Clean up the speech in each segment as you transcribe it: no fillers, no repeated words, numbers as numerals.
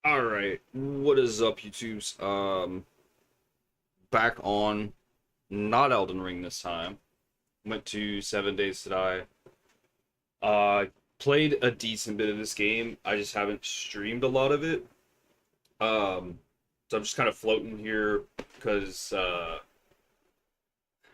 Alright, what is up, YouTubes? Back on, not Elden Ring this time. Went to 7 Days to Die. Uh, Played a decent bit of this game. I just haven't streamed a lot of it. Um, so I'm just kind of floating here because,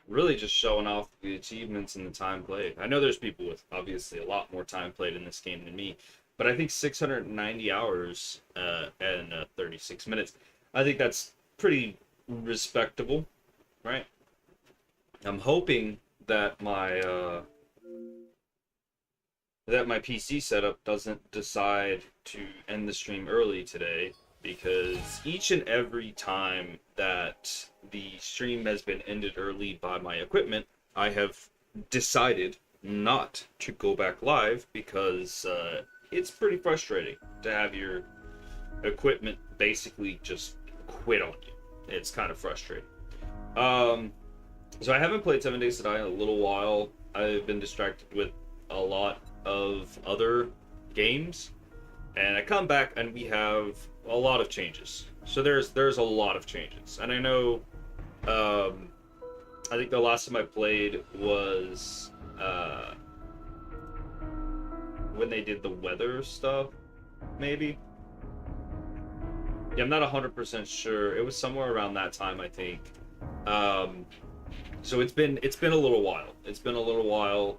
really just showing off the achievements and the time played. I know there's people with obviously a lot more time played in this game than me, but I think 690 hours and 36 minutes. I think that's pretty respectable, right? I'm hoping that my PC setup doesn't decide to end the stream early today, because each and every time that the stream has been ended early by my equipment, I have decided not to go back live because it's pretty frustrating to have your equipment basically just quit on you. It's kind of frustrating. Um, so I haven't played 7 Days to Die in a little while. I've been distracted with a lot of other games, and I come back and we have a lot of changes. So there's a lot of changes, and I know. I think the last time I played was when they did the weather stuff, maybe. Yeah, I'm not 100% sure. It was somewhere around that time, I think. Um, so it's been a little while. It's been a little while.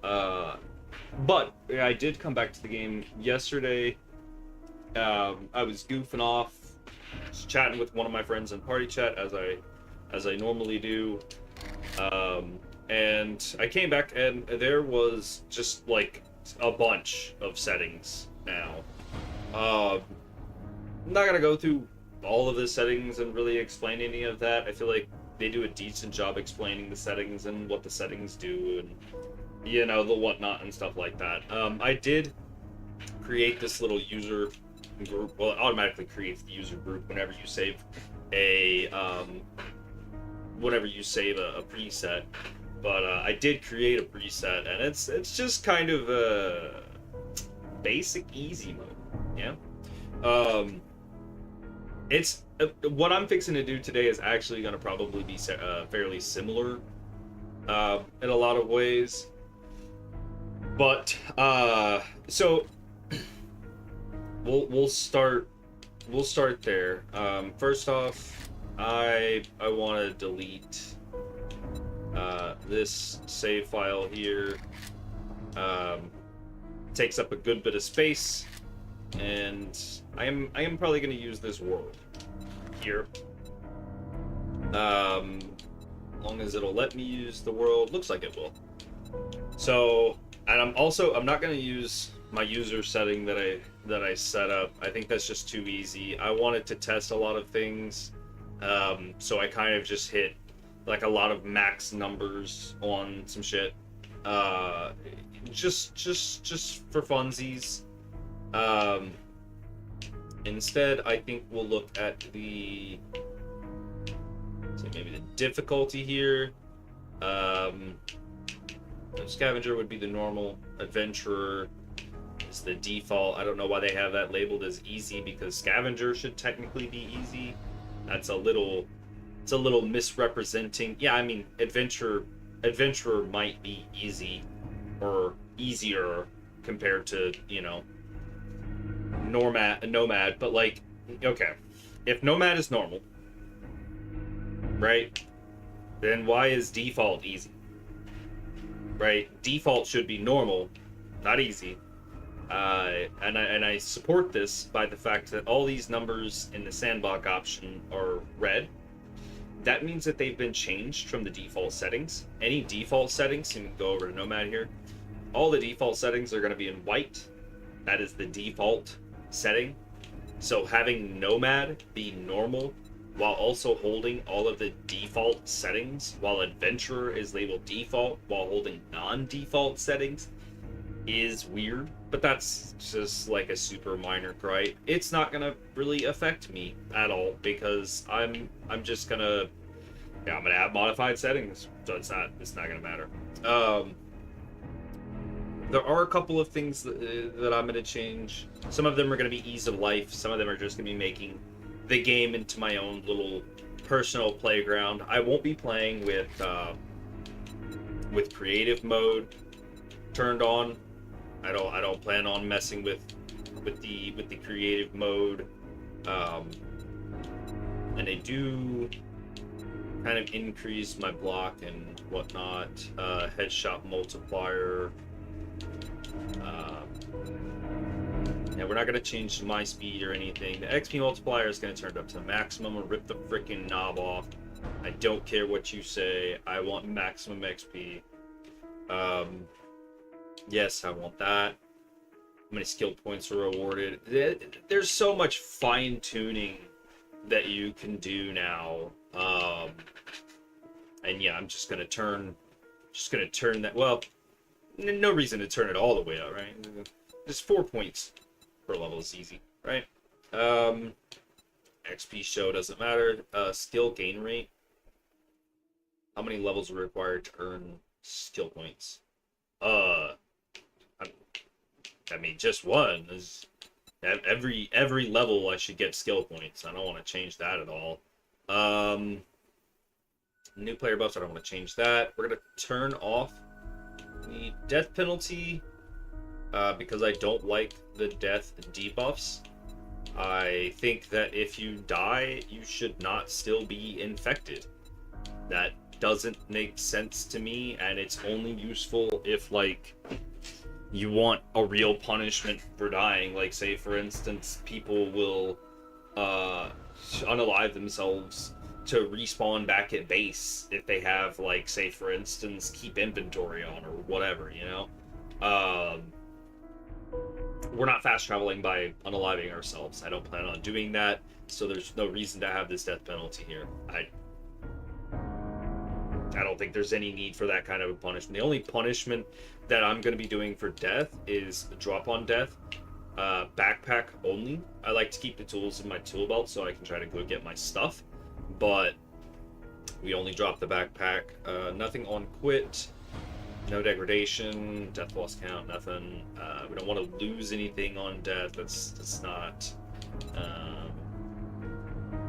Uh, but yeah, I did come back to the game yesterday. I was goofing off, just chatting with one of my friends in party chat as I normally do. And I came back and there was just like a bunch of settings now. Um, I'm not gonna go through all of the settings and really explain any of that. I feel like they do a decent job explaining the settings and what the settings do, and the whatnot and stuff like that. I did create this little user group. Well, it automatically creates the user group a um, whenever you save a preset. But I did create a preset, and it's just kind of a basic easy mode. Yeah. Um, it's what I'm fixing to do today is actually going to probably be fairly similar in a lot of ways. But so we'll start there. First off, I want to delete this save file here. Um, Takes up a good bit of space, and I am probably going to use this world here. As long as it'll let me use the world, looks like it will. So, and I'm not going to use my user setting that I set up. I think that's just too easy. I wanted to test a lot of things, so I kind of just hit like a lot of max numbers on some shit, uh, just for funsies. Um, Instead, I think we'll look at maybe the difficulty here. Um, Scavenger would be the normal. Adventurer is the default. I don't know why they have that labeled as easy, because Scavenger should technically be easy. It's a little misrepresenting. Yeah, I mean, adventurer might be easy or easier compared to, nomad, but like, okay, if nomad is normal, right, then why is default easy? Right? Default should be normal, not easy. And I support this by the fact that all these numbers in the sandbox option are red. That means that they've been changed from the default settings. Any default settings, you can go over to Nomad here. All the default settings are going to be in white. That is the default setting. So having Nomad be normal while also holding all of the default settings, while Adventurer is labeled default while holding non-default settings, is weird. But that's just like a super minor gripe. It's not gonna really affect me at all, because I'm just gonna I'm gonna have modified settings, so it's not gonna matter. There are a couple of things that I'm going to change. Some of them are going to be ease of life. Some of them are just going to be making the game into my own little personal playground. I won't be playing with creative mode turned on. I don't plan on messing with the creative mode. And I do kind of increase my block and whatnot. Headshot multiplier. Yeah, we're not going to change my speed or anything. The XP multiplier is going to turn it up to the maximum or rip the freaking knob off. I don't care what you say. I want maximum XP. Yes, I want that. How many skill points are rewarded? There's so much fine-tuning that you can do now. And yeah, I'm just gonna turn that. Well, no reason to turn it all the way up, right? Just 4 points per level is easy, right? XP show doesn't matter. Skill gain rate. How many levels are required to earn skill points? I mean, just one. Every level I should get skill points. I don't want to change that at all. New player buffs, I don't want to change that. We're going to turn off the death penalty because I don't like the death debuffs. I think that if you die, you should not still be infected. That doesn't make sense to me, and it's only useful if, like, you want a real punishment for dying. Like, say, for instance, people will unalive themselves to respawn back at base if they have, like, say, for instance, keep inventory on or whatever, you know? We're not fast traveling by unaliving ourselves. I don't plan on doing that, so there's no reason to have this death penalty here. I don't think there's any need for that kind of a punishment. The only punishment that I'm going to be doing for death is drop on death. Backpack only. I like to keep the tools in my tool belt so I can try to go get my stuff. But we only drop the backpack. Nothing on quit. No degradation. Death loss count. Nothing. We don't want to lose anything on death. That's not...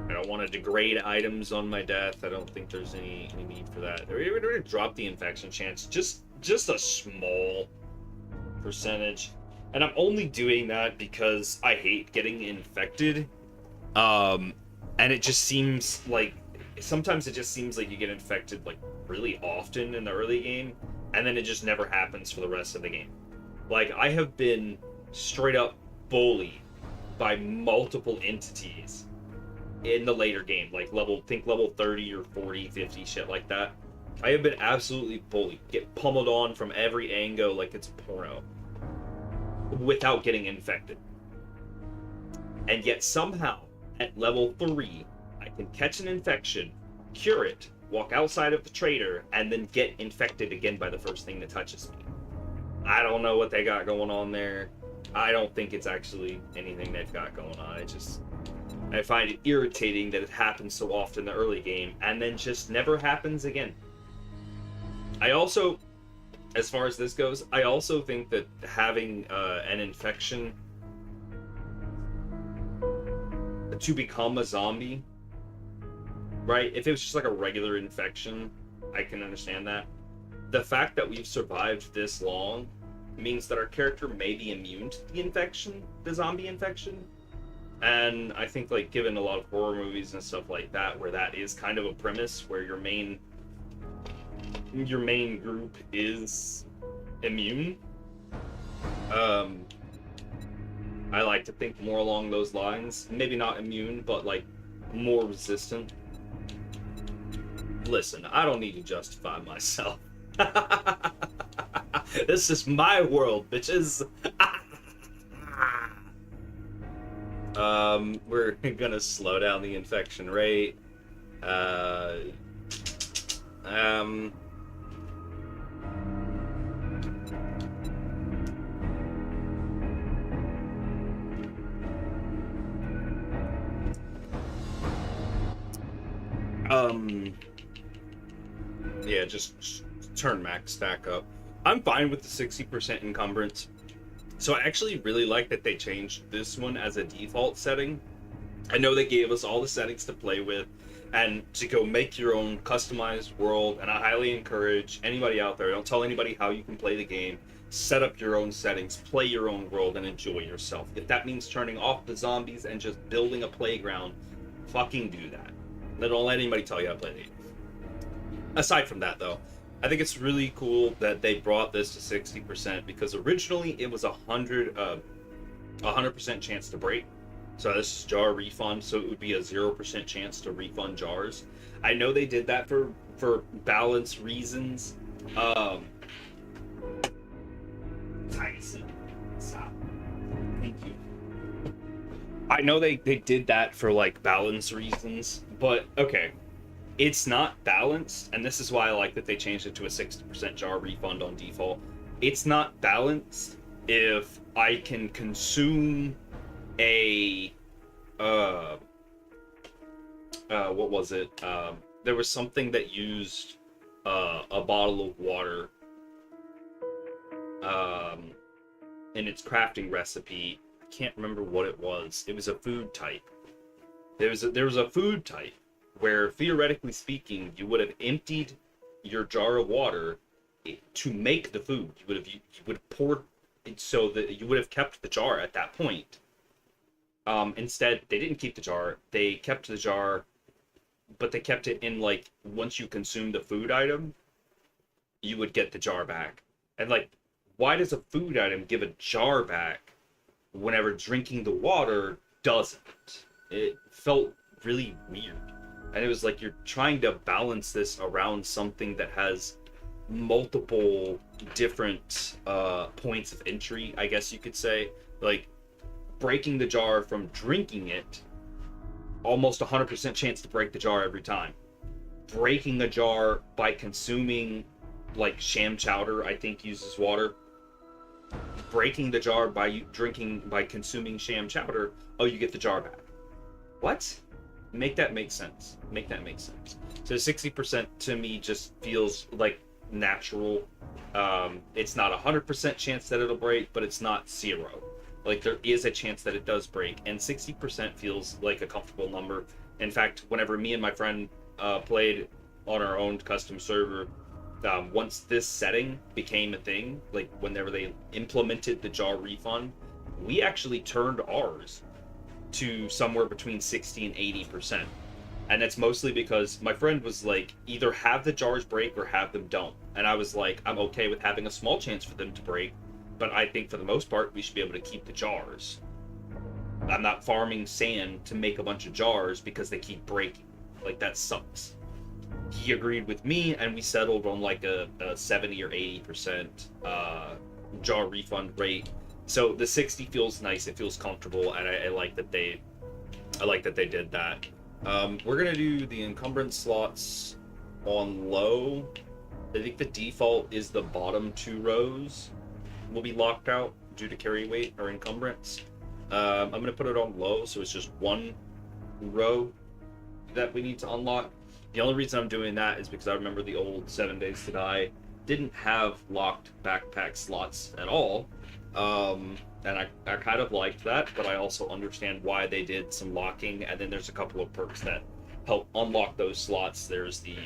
I don't want to degrade items on my death. I don't think there's any need for that. We're going to drop the infection chance. Just a small percentage. And I'm only doing that because I hate getting infected. And it just seems like... Sometimes it just seems like you get infected, like, really often in the early game. And then it just never happens for the rest of the game. Like, I have been straight up bullied by multiple entities in the later game, like level 30 or 40, 50, shit like that. I have been absolutely bullied, get pummeled on from every angle like it's porno, without getting infected. And yet somehow, at level 3, I can catch an infection, cure it, walk outside of the trader, and then get infected again by the first thing that touches me. I don't know what they got going on there. I don't think it's actually anything they've got going on. I find it irritating that it happens so often in the early game, and then just never happens again. I also, as far as this goes, I also think that having an infection to become a zombie, right? If it was just like a regular infection, I can understand that. The fact that we've survived this long means that our character may be immune to the infection, the zombie infection. And I think, like, given a lot of horror movies and stuff like that, where that is kind of a premise, where your main group is immune, I like to think more along those lines. Maybe not immune, but, like, more resistant. Listen, I don't need to justify myself. This is my world, bitches. We're gonna slow down the infection rate. Yeah, just turn max stack up. I'm fine with the 60% encumbrance. So I actually really like that they changed this one as a default setting. I know they gave us all the settings to play with and to go make your own customized world, and I highly encourage anybody out there, don't tell anybody how you can play the game. Set up your own settings, play your own world, and enjoy yourself. If that means turning off the zombies and just building a playground, fucking do that. Don't let anybody tell you how to play the game. Aside from that, though, I think it's really cool that they brought this to 60% because originally it was 100% chance to break. So this is jar refund, so it would be a 0% chance to refund jars. I know they did that for balance reasons. Tyson, stop. Thank you. I know they did that for like balance reasons, but okay. It's not balanced, and this is why I like that they changed it to a 60% jar refund on default. It's not balanced if I can consume a what was it? There was something that used a bottle of water in its crafting recipe. I can't remember what it was. It was a food type. There was a food type where, theoretically speaking, you would have emptied your jar of water to make the food. You would have poured it so that you would have kept the jar at that point. Instead, they didn't keep the jar. They kept the jar, but they kept it in, like, once you consume the food item, you would get the jar back. And, like, why does a food item give a jar back whenever drinking the water doesn't? It felt really weird. And it was like you're trying to balance this around something that has multiple different points of entry, I guess you could say. Like, breaking the jar from drinking it, almost 100% chance to break the jar every time. Breaking the jar by consuming, like, sham chowder, I think uses water. Breaking the jar by consuming sham chowder, oh, you get the jar back. What? Make that make sense. Make that make sense. So 60% to me just feels like natural. It's not 100% chance that it'll break, but it's not 0. Like, there is a chance that it does break, and 60% feels like a comfortable number. In fact, whenever me and my friend played on our own custom server, once this setting became a thing, like whenever they implemented the jar refund, we actually turned ours to somewhere between 60 and 80%. And that's mostly because my friend was like, either have the jars break or have them don't. And I was like, I'm okay with having a small chance for them to break, but I think for the most part, we should be able to keep the jars. I'm not farming sand to make a bunch of jars because they keep breaking. Like, that sucks. He agreed with me, and we settled on like a 70 or 80% jar refund rate. So the 60 feels nice, it feels comfortable, and I like that they did that. We're gonna do the encumbrance slots on low. I think the default is the bottom 2 rows will be locked out due to carry weight or encumbrance. I'm gonna put it on low, so it's just 1 row that we need to unlock. The only reason I'm doing that is because I remember the old 7 Days to Die didn't have locked backpack slots at all. And I kind of liked that, but I also understand why they did some locking, and then there's a couple of perks that help unlock those slots. There's the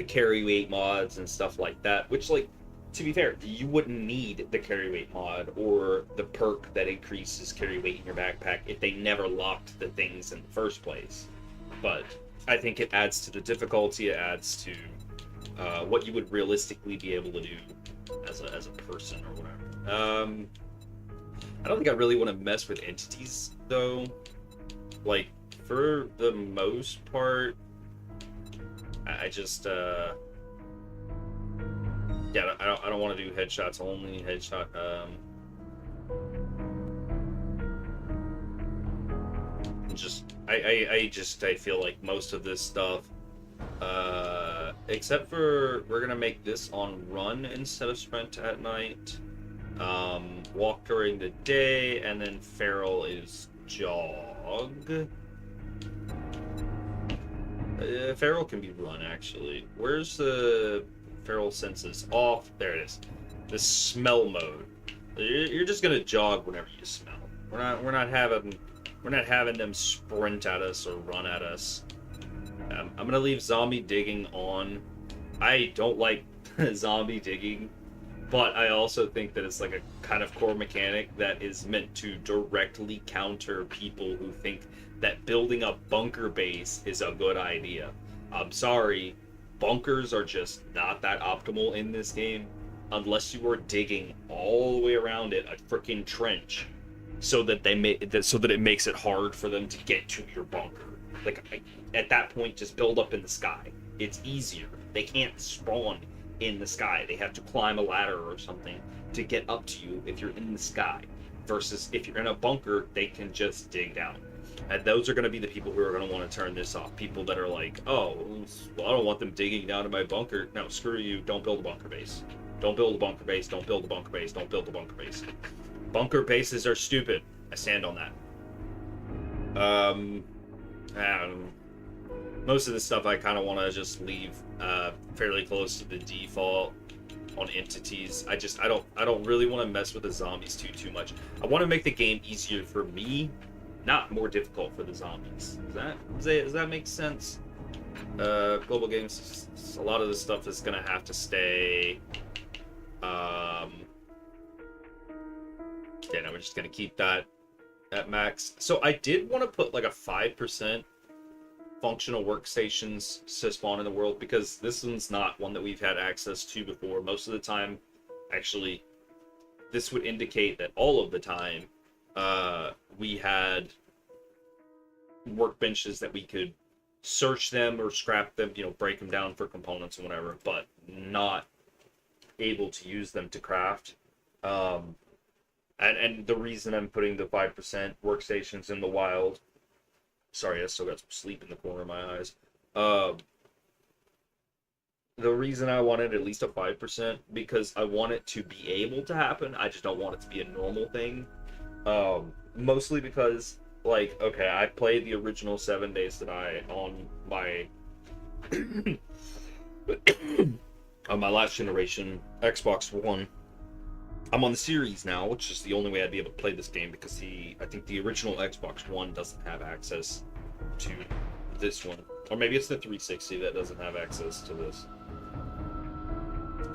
carry weight mods and stuff like that, which, like, to be fair, you wouldn't need the carry weight mod or the perk that increases carry weight in your backpack if they never locked the things in the first place. But I think it adds to the difficulty, it adds to what you would realistically be able to do as a person or whatever. I don't think I really want to mess with entities, though. Like, for the most part, I just, yeah, I don't want to do headshots only. I feel like most of this stuff, except for we're gonna make this on run instead of sprint at night. Walk during the day, and then feral is jog. Feral can be run, actually. Where's the feral senses off. There it is. The smell mode. You're just gonna jog whenever you smell. We're not having them sprint at us or run at us. I'm gonna leave zombie digging on. I don't like zombie digging, but I also think that it's like a kind of core mechanic that is meant to directly counter people who think that building a bunker base is a good idea. I'm sorry, bunkers are just not that optimal in this game unless you are digging all the way around it, a freaking trench, so that it makes it hard for them to get to your bunker. Like, at that point, just build up in the sky. It's easier. They can't spawn in the sky. They have to climb a ladder or something to get up to you if you're in the sky. Versus if you're in a bunker, they can just dig down. And those are going to be the people who are going to want to turn this off. People that are like, oh, well, I don't want them digging down in my bunker. No, screw you. Don't build a bunker base. Don't build a bunker base. Don't build a bunker base. Don't build a bunker base. Bunker bases are stupid. I stand on that. Most of the stuff I kind of want to just leave fairly close to the default on entities. I don't really want to mess with the zombies too much. I want to make the game easier for me, not more difficult for the zombies. Does that make sense? Global games, a lot of this stuff is gonna have to stay. Yeah, no, we're just gonna keep that at max. So I did want to put like a 5% functional workstations to spawn in the world, because this one's not one that we've had access to before. Most of the time, actually, this would indicate that all of the time we had workbenches that we could search them or scrap them, break them down for components and whatever, but not able to use them to craft. And the reason I'm putting the 5% workstations in the wild, sorry, I still got some sleep in the corner of my eyes. The reason I wanted at least a 5%, because I want it to be able to happen. I just don't want it to be a normal thing. Mostly because, like, okay, I played the original 7 Days to Die on my on my last generation Xbox One. I'm on the Series now, which is the only way I'd be able to play this game, because I think the original Xbox One doesn't have access to this one. Or maybe it's the 360 that doesn't have access to this.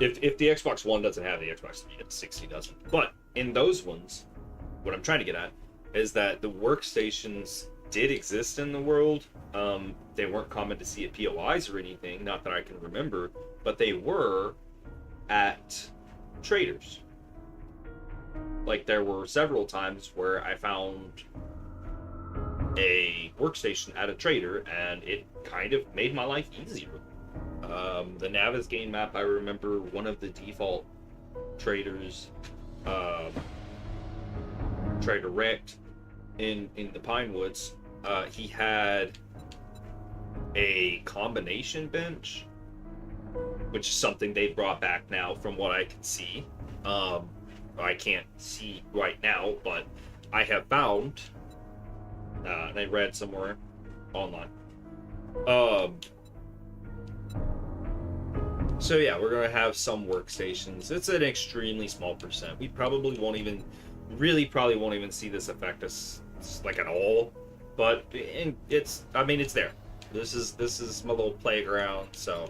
If the Xbox One doesn't have the Xbox 360 doesn't. But in those ones, what I'm trying to get at is that the workstations did exist in the world. They weren't common to see at POIs or anything, not that I can remember, but they were at traders. Like, there were several times where I found a workstation at a trader, and it kind of made my life easier. The Navezgane map, I remember one of the default traders, Trader Rect, in the Pinewoods, he had a combination bench, which is something they brought back now from what I can see. I can't see right now, but I have found, and I read somewhere online. So yeah, we're gonna have some workstations. It's an extremely small percent. We probably won't even see this affect us like at all. But it's there. This is my little playground. So,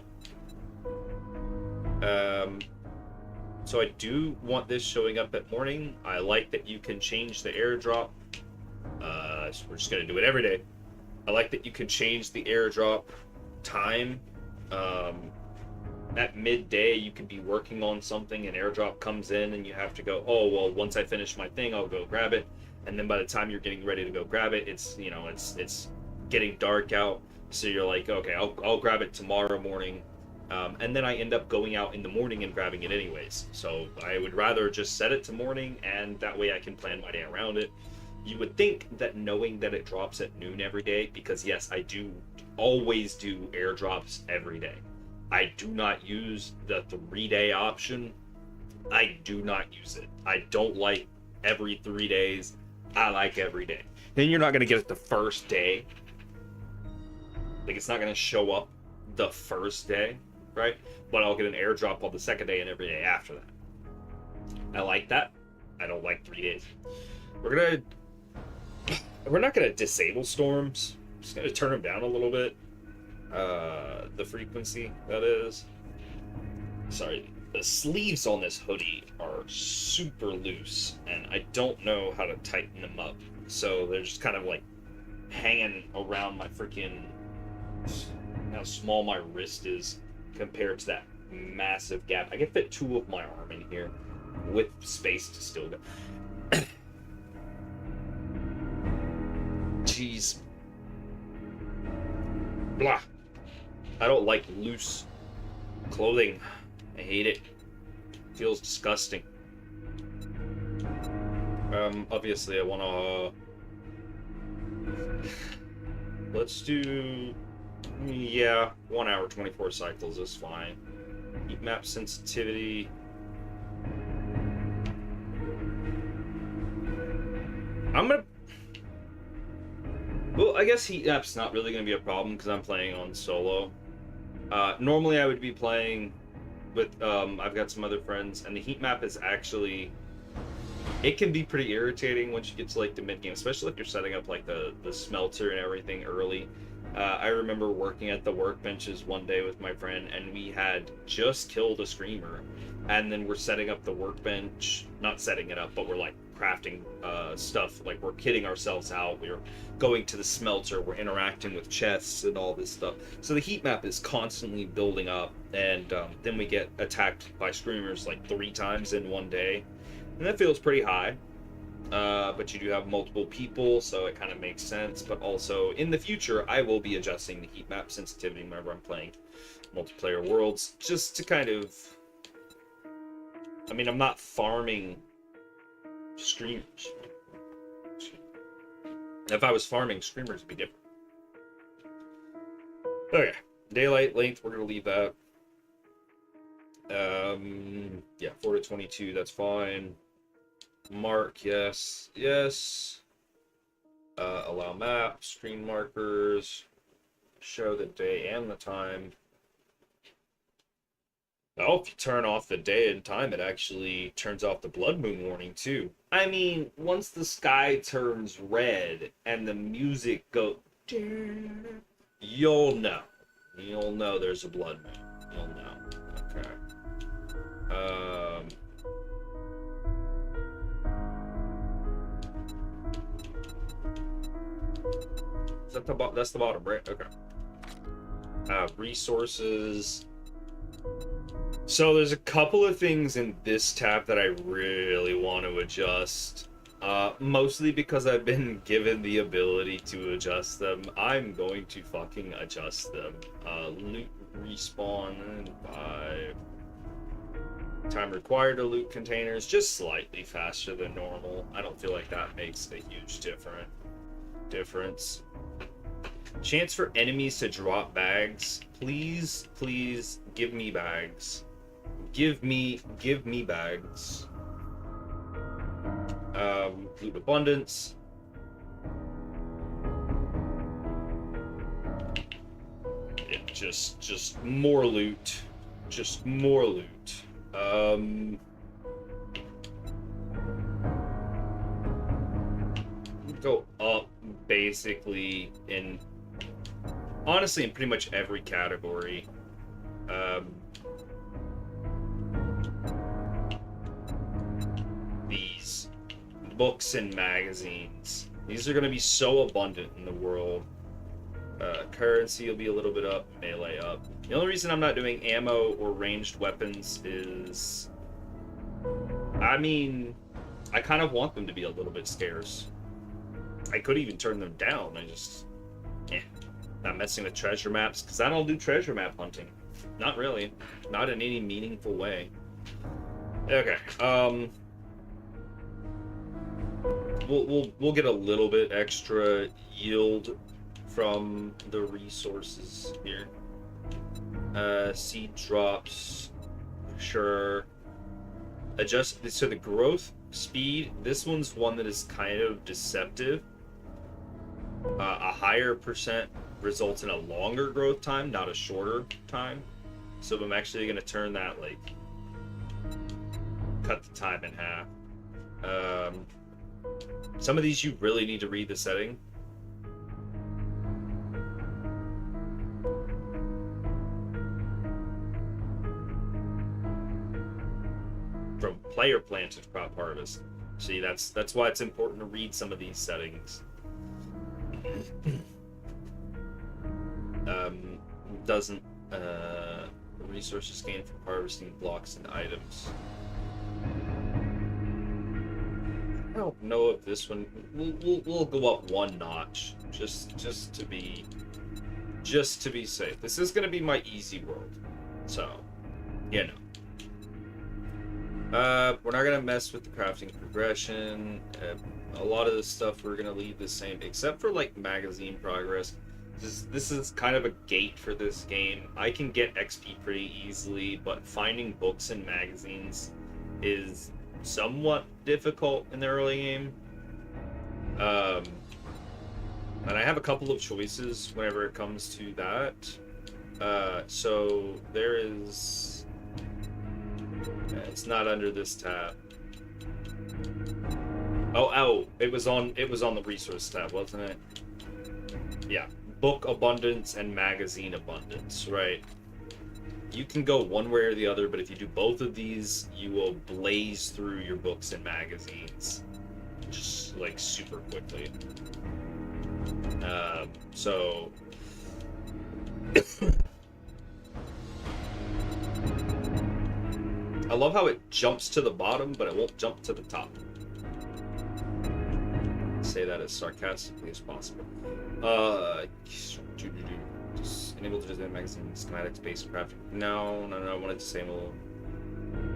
so I do want this showing up at morning. I like that you can change the airdrop. So we're just gonna do it every day. I like that you can change the airdrop time. At midday, you could be working on something, and airdrop comes in, and you have to go, oh, well, once I finish my thing, I'll go grab it. And then by the time you're getting ready to go grab it, it's getting dark out. So you're like, okay, I'll grab it tomorrow morning. And then I end up going out in the morning and grabbing it anyways. So I would rather just set it to morning, and that way I can plan my day around it. You would think that knowing that it drops at noon every day, because yes, I do always do airdrops every day. I do not use the 3-day option. I do not use it. I don't like every 3 days. I like every day. Then you're not going to get it the first day. Like, it's not going to show up the first day. right? But I'll get an airdrop on the second day and every day after that. I like that. I don't like 3 days. We're not gonna disable storms. Just gonna turn them down a little bit. The frequency, that is. Sorry, the sleeves on this hoodie are super loose, and I don't know how to tighten them up. So they're just kind of like hanging around my freaking, how small my wrist is compared to that massive gap. I can fit 2 of my arm in here with space to still go. Jeez. Blah. I don't like loose clothing. I hate it. It feels disgusting. Obviously I wanna... Let's do... Yeah, 1 hour, 24 cycles is fine. Heat map sensitivity. I'm gonna... Well, I guess heat map's not really gonna be a problem because I'm playing on solo. Normally I would be playing with, I've got some other friends, and the heat map is actually... It can be pretty irritating once you get to like the mid game, especially if you're setting up like the smelter and everything early. I remember working at the workbenches one day with my friend, and we had just killed a screamer, and then we're setting up the workbench, not setting it up, but we're like crafting stuff, like we're kitting ourselves out, we're going to the smelter, we're interacting with chests and all this stuff. So the heat map is constantly building up, and then we get attacked by screamers like 3 times in one day. And that feels pretty high, but you do have multiple people, so it kind of makes sense. But also, in the future, I will be adjusting the heat map sensitivity whenever I'm playing multiplayer worlds, just to kind of... I mean, I'm not farming screamers. If I was farming screamers, it'd be different. Okay, daylight length, we're going to leave that. Yeah, 4 to 22, that's fine. Mark, yes, yes. Allow map, screen markers, show the day and the time. Oh, if you turn off the day and time, it actually turns off the blood moon warning too. I mean, once the sky turns red and the music goes, you'll know. You'll know there's a blood moon. You'll know. Okay. Is that that's the bottom, right? Okay. Resources. So there's a couple of things in this tab that I really want to adjust. Mostly because I've been given the ability to adjust them. I'm going to fucking adjust them. Loot respawn 5. Time required to loot containers just slightly faster than normal. I don't feel like that makes a huge difference. Chance for enemies to drop bags. Please, please give me bags. Give me bags. Loot abundance. Yeah, just more loot. Just more loot. Go up basically in, honestly, in pretty much every category. These books and magazines, these are going to be so abundant in the world. Currency will be a little bit up, melee up. The only reason I'm not doing ammo or ranged weapons is, I mean, I kind of want them to be a little bit scarce. I could even turn them down. I just, not messing with treasure maps, because I don't do treasure map hunting. Not really. Not in any meaningful way. Okay, we'll get a little bit extra yield from the resources here. Seed drops, sure. Adjust, so the growth speed, this one's one that is kind of deceptive. A higher percent results in a longer growth time, not a shorter time. So I'm actually going to turn that, like, cut the time in half. Some of these you really need to read the setting. From player planted crop harvest. See, that's why it's important to read some of these settings. Doesn't resources gained from harvesting blocks and items. I don't know if this one we'll go up one notch just to be safe. This is gonna be my easy world, so you know. We're not gonna mess with the crafting progression. A lot of the stuff we're gonna leave the same, except for like magazine progress. This is kind of a gate for this game. I can get XP pretty easily, but finding books and magazines is somewhat difficult in the early game. And I have a couple of choices whenever it comes to that. So there is... it's not under this tab. Oh, it was on the resource tab, wasn't it? Yeah. Book abundance and magazine abundance, right? You can go one way or the other, but if you do both of these, you will blaze through your books and magazines just like super quickly. So I love how it jumps to the bottom, but it won't jump to the top. Say that as sarcastically as possible. Just enable to visit magazine schematics based crafting. No, I want to disable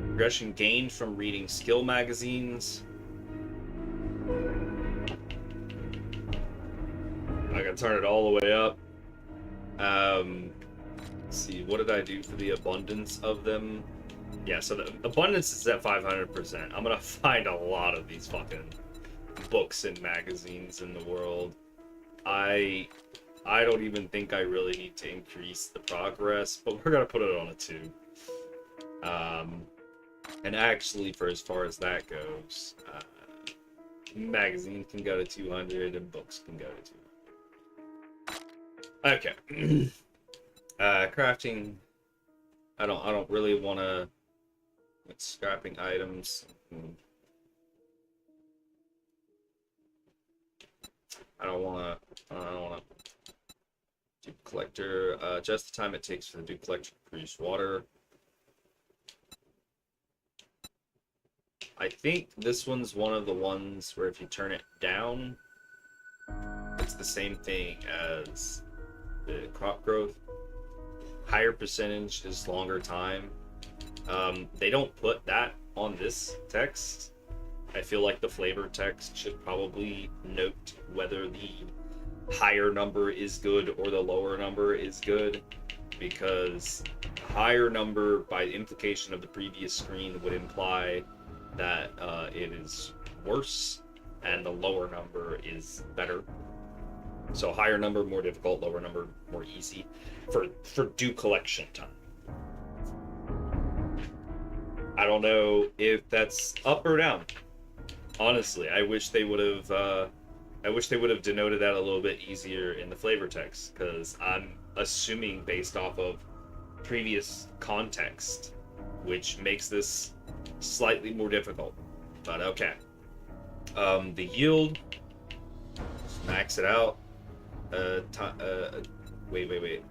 progression gained from reading skill magazines. I gotta turn it all the way up. Let's see, what did I do for the abundance of them? Yeah, so the abundance is at 500%. I'm gonna find a lot of these fucking books and magazines in the world. I don't even think I really need to increase the progress, but we're gonna put it on a 2. And actually, for as far as that goes, magazines can go to 200 and books can go to 200. Okay. Crafting. I don't really want to. With scrapping items. I don't want to do collector. Just the time it takes for the dew collector to produce water. I think this one's one of the ones where if you turn it down, it's the same thing as the crop growth. Higher percentage is longer time. They don't put that on this text. I feel like the flavor text should probably note whether the higher number is good or the lower number is good, because higher number, by implication of the previous screen, would imply that it is worse, and the lower number is better. So higher number, more difficult, lower number, more easy for dew collection time. I don't know if that's up or down. Honestly, I wish they would have denoted that a little bit easier in the flavor text, because I'm assuming based off of previous context, which makes this slightly more difficult. But okay. The yield, let's max it out. Wait.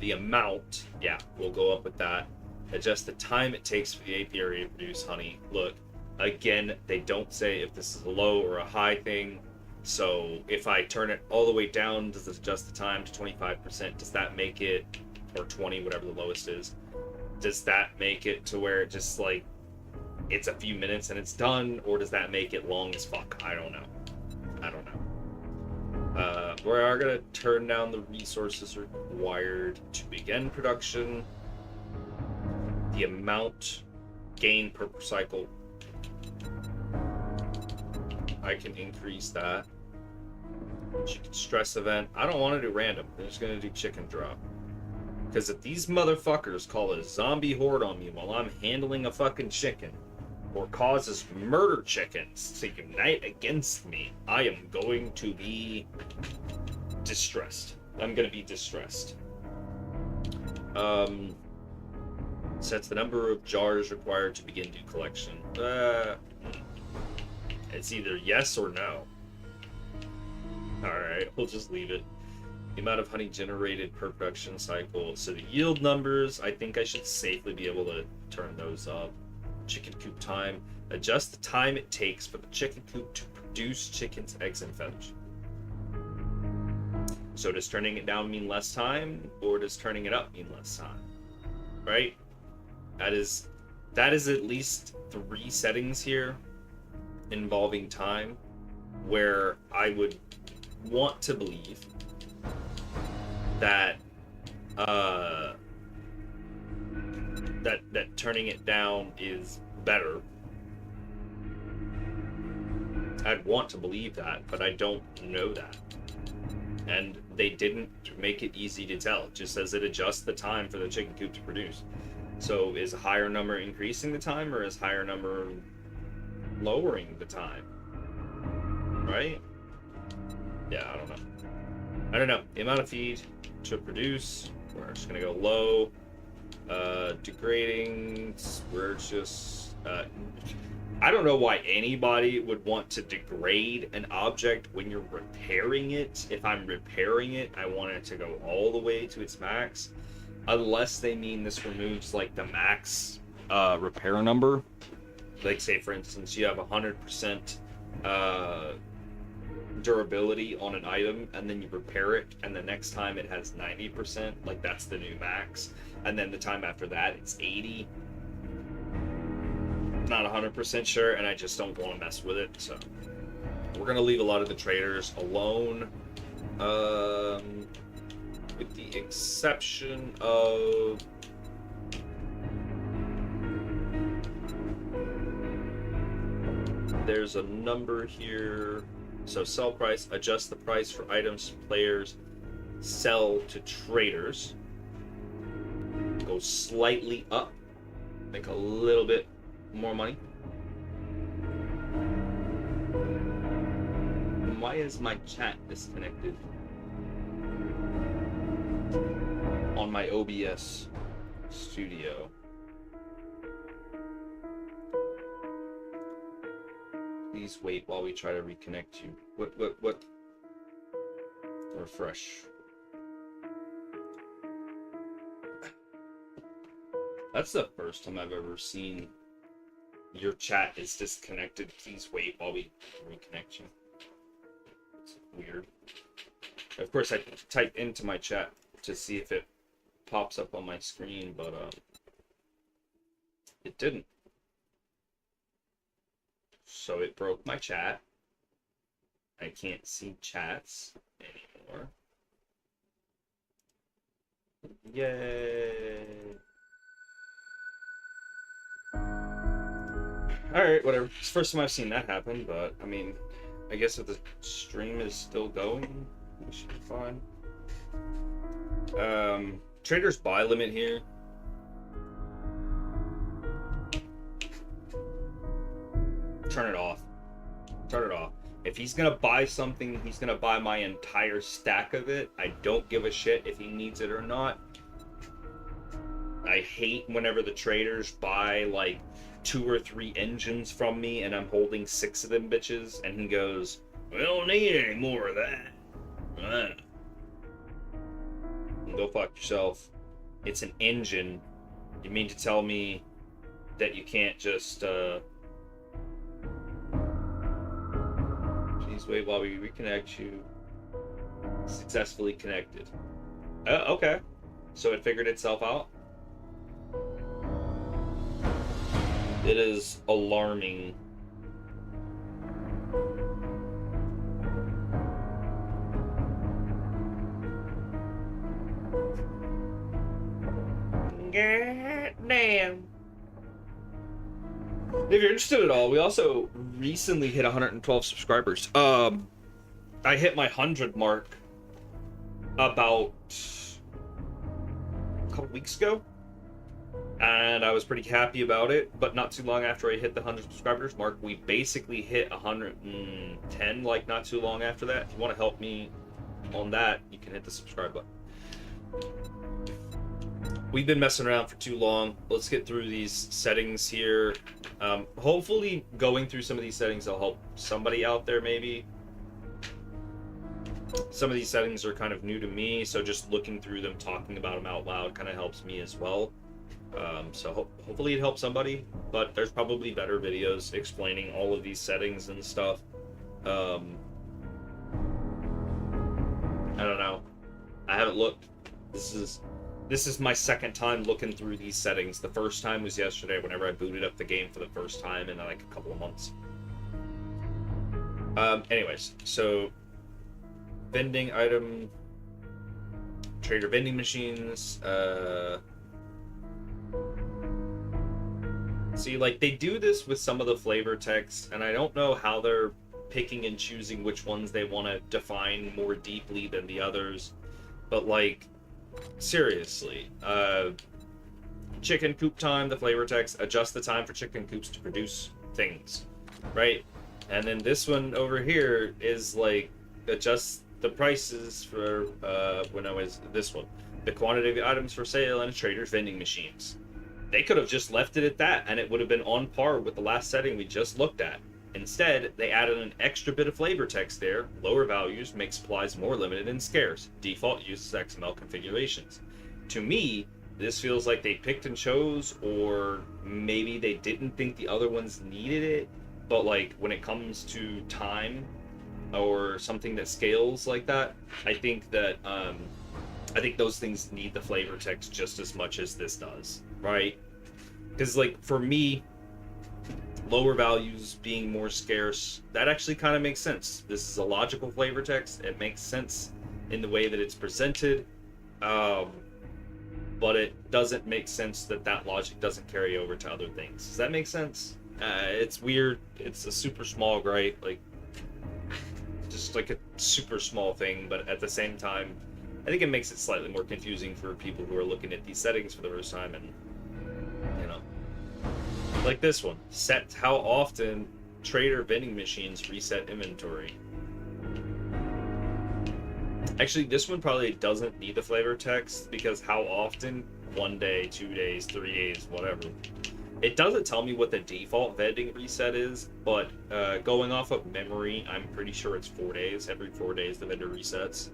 The amount, yeah, we'll go up with that. Adjust the time it takes for the apiary to produce honey. Look, again, they don't say if this is a low or a high thing. So if I turn it all the way down, does it adjust the time to 25%? Does that make it, or 20, whatever the lowest is, does that make it to where it just like, it's a few minutes and it's done? Or does that make it long as fuck? I don't know. We are going to turn down the resources required to begin production. The amount gained per cycle, I can increase that. Chicken stress event, I don't want to do random. I'm just going to do chicken drop. Because if these motherfuckers call a zombie horde on me while I'm handling a fucking chicken, or causes murder chickens to unite against me, I am going to be distressed. I'm going to be distressed. Sets the number of jars required to begin dew collection. It's either yes or no. Alright, we'll just leave it. The amount of honey generated per production cycle. So the yield numbers, I think I should safely be able to turn those up. Chicken coop time. Adjust the time it takes for the chicken coop to produce chickens, eggs, and feathers. So does turning it down mean less time, or does turning it up mean less time? Right? That is at least 3 settings here involving time where I would want to believe that that turning it down is better. I'd want to believe that, but I don't know that. And they didn't make it easy to tell. It just says it adjusts the time for the chicken coop to produce. So is a higher number increasing the time, or is higher number lowering the time? Right? Yeah, I don't know. The amount of feed to produce, we're just gonna go low. Degrading, we're just I don't know why anybody would want to degrade an object when you're repairing it. If I'm repairing it, I want it to go all the way to its max, unless they mean this removes like the max repair number. Like, say for instance you have 100% durability on an item, and then you repair it, and the next time it has 90%, like that's the new max, and then the time after that it's 80. Not 100% sure, and I just don't want to mess with it, so we're gonna leave a lot of the traders alone, with the exception of there's a number here. So sell price, adjust the price for items players sell to traders. Go slightly up, make a little bit more money. Why is my chat disconnected on my OBS studio? Please wait while we try to reconnect you. What? Refresh. That's the first time I've ever seen your chat is disconnected. Please wait while we reconnect you. It's weird. Of course, I typed into my chat to see if it pops up on my screen, but it didn't. So it broke my chat. I can't see chats anymore. Yay. Alright, whatever. It's the first time I've seen that happen, but I mean, I guess if the stream is still going, we should be fine. Trader's buy limit here. Turn it off. Turn it off. If he's gonna buy something, he's gonna buy my entire stack of it. I don't give a shit if he needs it or not. I hate whenever the traders buy like 2 or 3 engines from me and I'm holding 6 of them bitches, and he goes, "We don't need any more of that." Go fuck yourself. It's an engine. You mean to tell me that you can't just please wait while we reconnect you. Successfully connected. Okay. So it figured itself out. It is alarming. God damn. If you're interested at all, we also recently hit 112 subscribers. I hit my 100 mark about couple weeks ago, and I was pretty happy about it. But not too long after I hit the 100 subscribers mark, we basically hit 110 like not too long after that. If you want to help me on that, you can hit the subscribe button. We've been messing around for too long. Let's get through these settings here. Hopefully going through some of these settings will help somebody out there maybe. Some of these settings are kind of new to me, so just looking through them, talking about them out loud kind of helps me as well. So hopefully it helps somebody, but there's probably better videos explaining all of these settings and stuff. I don't know. I haven't looked. This is my second time looking through these settings. The first time was yesterday whenever I booted up the game for the first time in like a couple of months. Anyways, so vending item, trader vending machines, see, like, they do this with some of the flavor text, and I don't know how they're picking and choosing which ones they want to define more deeply than the others, but, like, seriously, chicken coop time, the flavor text, adjust the time for chicken coops to produce things, right? And then this one over here is, like, adjust the prices for, this one, the quantity of items for sale in a trader's vending machines. They could have just left it at that, and it would have been on par with the last setting we just looked at. Instead, they added an extra bit of flavor text there. Lower values make supplies more limited and scarce. Default uses XML configurations. To me, this feels like they picked and chose, or maybe they didn't think the other ones needed it. But, like, when it comes to time or something that scales like that, I think that I think those things need the flavor text just as much as this does, right? Because, like, for me, lower values being more scarce, that actually kind of makes sense. This is a logical flavor text. It makes sense in the way that it's presented, but it doesn't make sense that that logic doesn't carry over to other things. Does that make sense? It's weird. It's a super small gripe, like, just like a super small thing, but at the same time, I think it makes it slightly more confusing for people who are looking at these settings for the first time, and, you know, like this one, set how often trader vending machines reset inventory. Actually, this one probably doesn't need the flavor text, because how often, 1 day, 2 days, 3 days, whatever. It doesn't tell me what the default vending reset is, but going off of memory, I'm pretty sure it's 4 days. Every 4 days the vendor resets.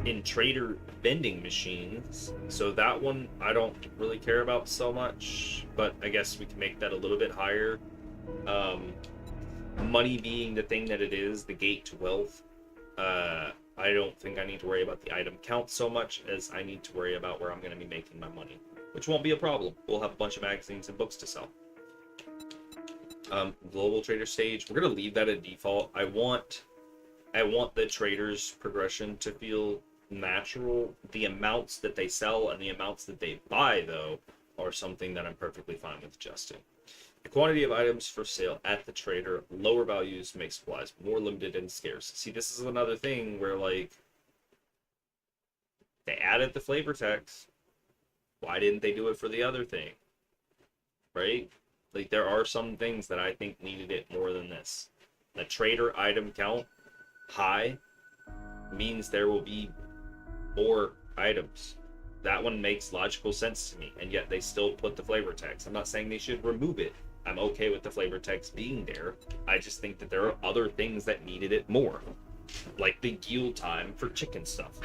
In trader vending machines, so that one I don't really care about so much, but I guess we can make that a little bit higher. Money being the thing that it is, the gate to wealth, I don't think I need to worry about the item count so much as I need to worry about where I'm going to be making my money, which won't be a problem. We'll have a bunch of magazines and books to sell. Global trader stage, we're going to leave that at default. I want the trader's progression to feel natural. The amounts that they sell and the amounts that they buy, though, are something that I'm perfectly fine with adjusting. The quantity of items for sale at the trader, lower values make supplies more limited and scarce. See, this is another thing where, like, they added the flavor text. Why didn't they do it for the other thing? Right? Like, there are some things that I think needed it more than this. The trader item count high means there will be more items. That one makes logical sense to me, and yet they still put the flavor text. I'm not saying they should remove it. I'm okay with the flavor text being there. I just think that there are other things that needed it more, like the yield time for chicken stuff.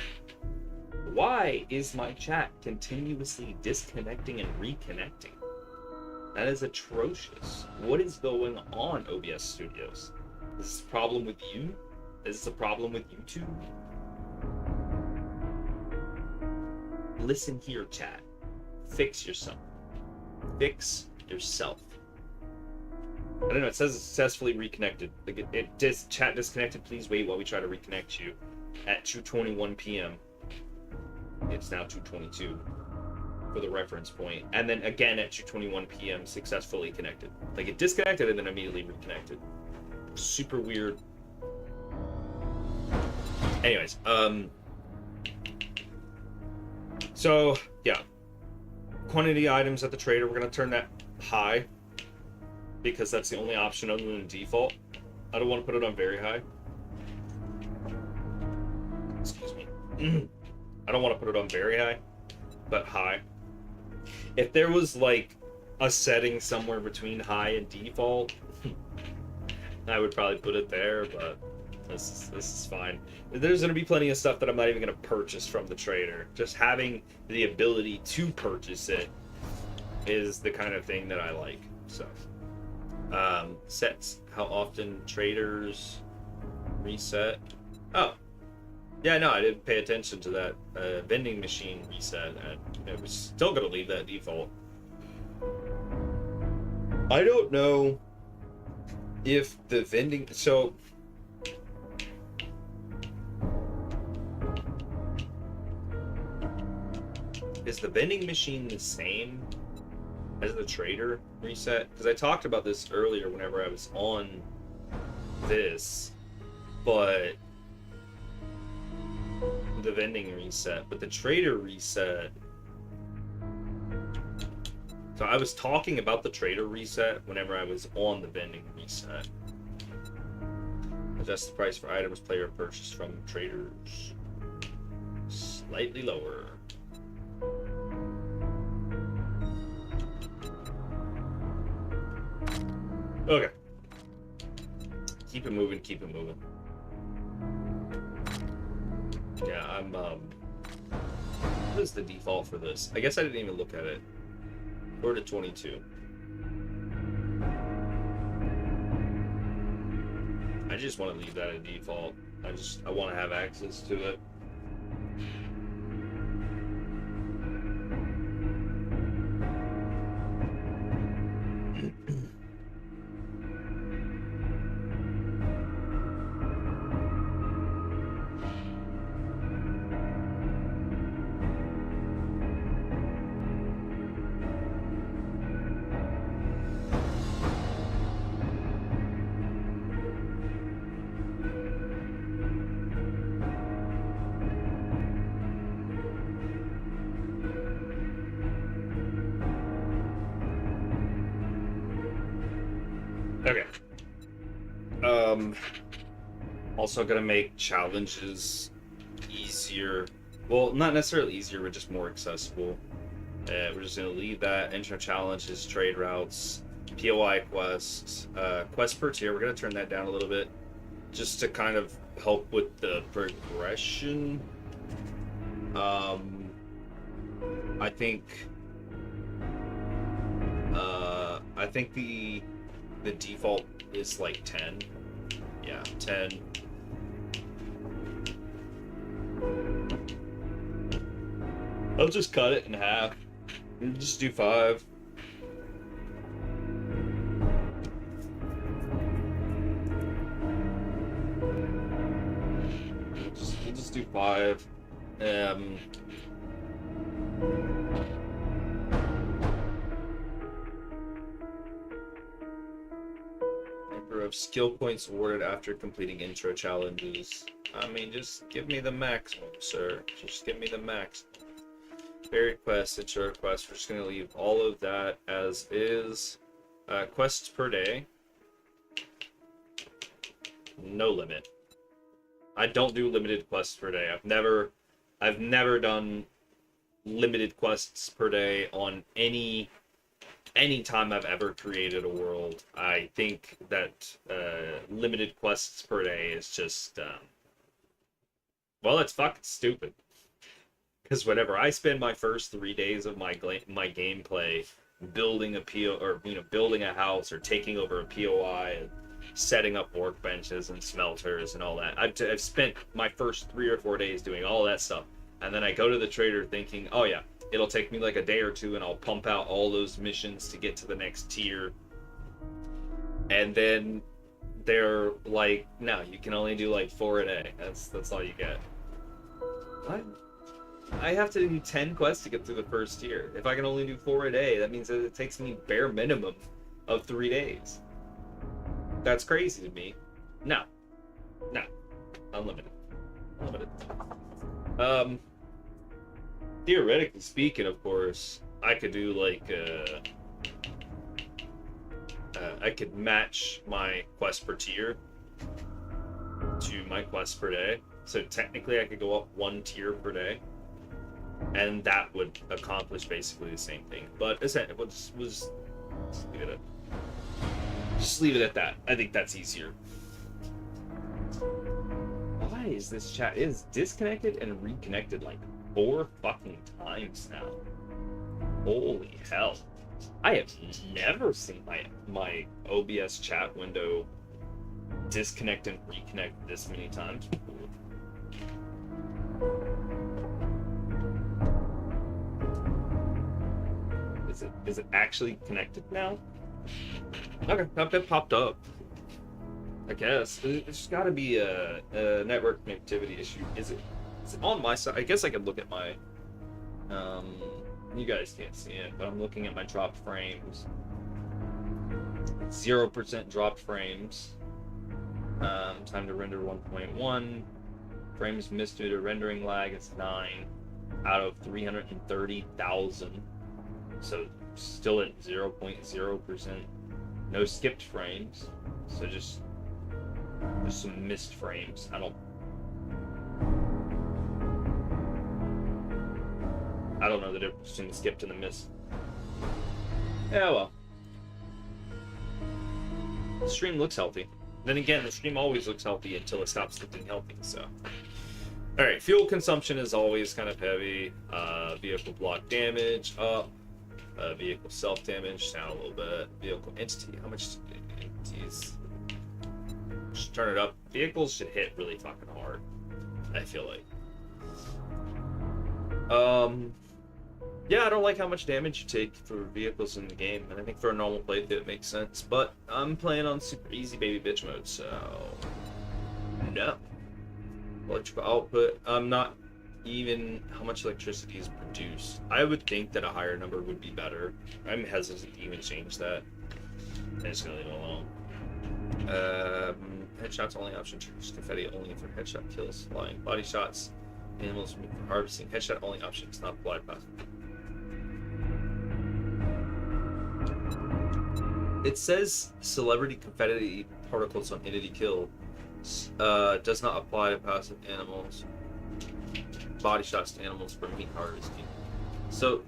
Why is my chat continuously disconnecting and reconnecting? That is atrocious. What is going on, OBS Studios? Is this a problem with you? Is this a problem with YouTube? Listen here, chat. Fix yourself. Fix yourself. I don't know, it says successfully reconnected. Like chat disconnected, please wait while we try to reconnect you. At 2:21 p.m. It's now 2:22 for the reference point. And then again at 2:21 p.m. successfully connected. Like, it disconnected and then immediately reconnected. Super weird. Anyways, So, yeah. Quantity items at the trader, we're going to turn that high. Because that's the only option other than default. I don't want to put it on very high. Excuse me. I don't want to put it on very high, but high. If there was like a setting somewhere between high and default, I would probably put it there, but this is fine. There's going to be plenty of stuff that I'm not even going to purchase from the trader. Just having the ability to purchase it is the kind of thing that I like. So, sets. How often traders reset? Oh, yeah, no, I didn't pay attention to that vending machine reset, and it was still going to leave that default. I don't know if the vending... So... Is the vending machine the same as the trader reset? Because I talked about this earlier whenever I was on this, but... the vending reset, but the trader reset... So I was talking about the trader reset whenever I was on the vending reset. Adjust the price for items player purchased from traders. Slightly lower. Okay. Keep it moving, keep it moving. Yeah, I'm, what is the default for this? I guess I didn't even look at it. 4 to 22. I just want to leave that at default. I want to have access to it. Okay. Also gonna make challenges easier. Well, not necessarily easier, but just more accessible. We're just gonna leave that. Intro challenges, trade routes, POI quests, quest per tier. We're gonna turn that down a little bit, just to kind of help with the progression. I think the default is like 10. Yeah, 10. I'll just cut it in half. Just do 5. We'll just do 5. Of skill points awarded after completing intro challenges. I mean, just give me the maximum, sir. Just give me the maximum. Varied quests, intro quests. We're just going to leave all of that as is. Quests per day. No limit. I don't do limited quests per day. I've never done limited quests per day on any time I've ever created a world. I think that limited quests per day is just well, it's fucking stupid. Because whenever I spend my first 3 days of my gameplay building a PO, or building a house or taking over a POI and setting up workbenches and smelters and all that, I've spent my first 3 or 4 days doing all that stuff, and then I go to the trader thinking, oh yeah, it'll take me like a day or two and I'll pump out all those missions to get to the next tier. And then they're like, no, you can only do like 4 a day. That's all you get. What? I have to do 10 quests to get through the first tier. If I can only do 4 a day, that means that it takes me bare minimum of 3 days. That's crazy to me. No. Unlimited. theoretically speaking, of course, I could do like I could match my quest per tier to my quest per day. So technically, I could go up 1 tier per day, and that would accomplish basically the same thing. But essentially, we'll just leave it at that. I think that's easier. Why is this chat is disconnected and reconnected like 4 fucking times now? Holy hell. I have never seen my OBS chat window disconnect and reconnect this many times before. Is it actually connected now? Okay, that popped up. I guess it's got to be a network connectivity issue. Is it on my side? I guess I could look at my. You guys can't see it, but I'm looking at my dropped frames. 0% dropped frames. Time to render 1.1. Frames missed due to rendering lag is 9 out of 330,000. So still at 0.0%. No skipped frames. So just some missed frames. I don't know the difference between the skipped and the missed. Yeah, well. The stream looks healthy. Then again, the stream always looks healthy until it stops looking healthy, so. Alright, fuel consumption is always kind of heavy. Vehicle block damage up. Vehicle self-damage down a little bit. Vehicle entity, how much entities? Just turn it up. Vehicles should hit really fucking hard, I feel like. Yeah, I don't like how much damage you take for vehicles in the game, and I think for a normal playthrough it makes sense, but I'm playing on super easy baby bitch mode, so no. Electrical output, I'm not even how much electricity is produced. I would think that a higher number would be better. I'm hesitant to even change that. I'm just gonna leave it alone. Headshots only option, triggers confetti only for headshot kills, flying body shots, animals for harvesting. Headshot only option is not applied passive. It says celebrity confetti particles on entity kill does not apply to passive animals. Body shots to animals for meat harvesting. So,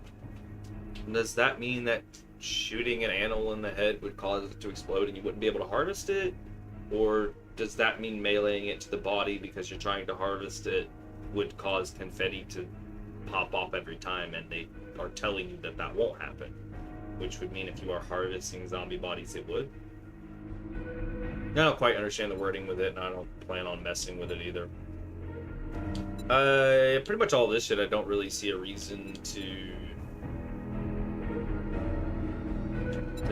does that mean that shooting an animal in the head would cause it to explode and you wouldn't be able to harvest it? Or does that mean meleeing it to the body because you're trying to harvest it would cause confetti to pop off every time, and they are telling you that that won't happen? Which would mean if you are harvesting zombie bodies, it would. I don't quite understand the wording with it, and I don't plan on messing with it either. Pretty much all this shit, I don't really see a reason to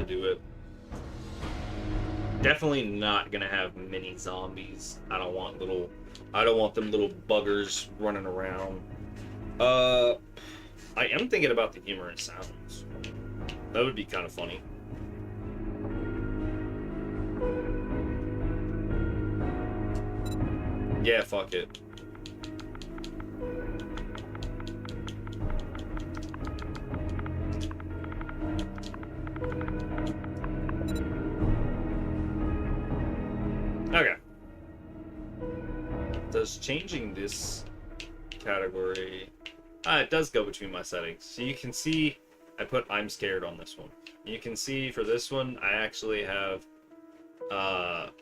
do it. Definitely not gonna have mini zombies. I don't want them little buggers running around. I am thinking about the humor and sounds. That would be kind of funny. Yeah, fuck it. Okay. Does changing this category... it does go between my settings. So you can see I put I'm scared on this one. You can see for this one I actually have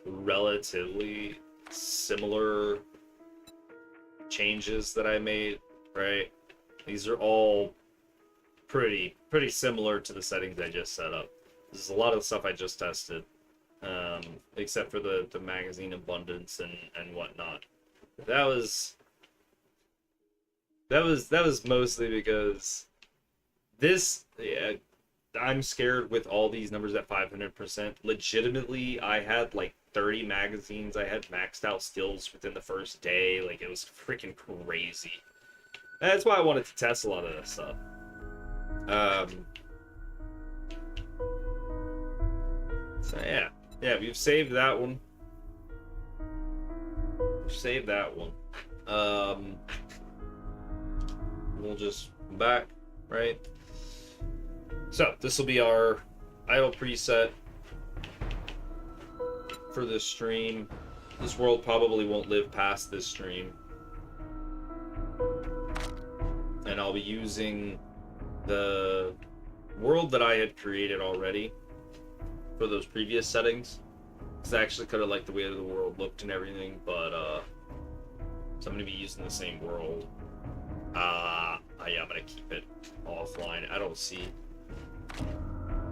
relatively similar changes that I made, right? These are all pretty similar to the settings I just set up. This is a lot of the stuff I just tested, except for the magazine abundance and whatnot. That was mostly because this, yeah, I'm scared with all these numbers at 500%. Legitimately, I had like 30 magazines. I had maxed out skills within the first day. Like, it was freaking crazy. That's why I wanted to test a lot of this stuff. So yeah, we've saved that one. We've saved that one. We'll just back, right? So this will be our idle preset for this stream. This world probably won't live past this stream. And I'll be using the world that I had created already for those previous settings. Because I actually could have liked the way the world looked and everything, but so I'm going to be using the same world. Yeah, I'm going to keep it offline. I don't see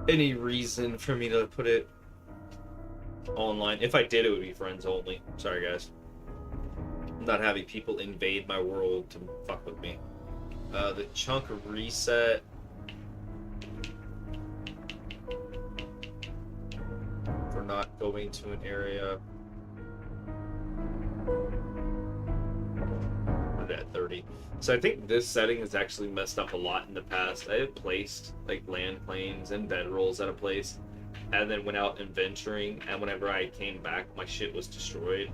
any reason for me to put it online. If I did, it would be friends only. Sorry, guys. I'm not having people invade my world to fuck with me. The chunk reset. For not going to an area. Put it at 30. So I think this setting has actually messed up a lot in the past. I had placed like land planes and bedrolls at a place, and then went out adventuring, and whenever I came back, my shit was destroyed,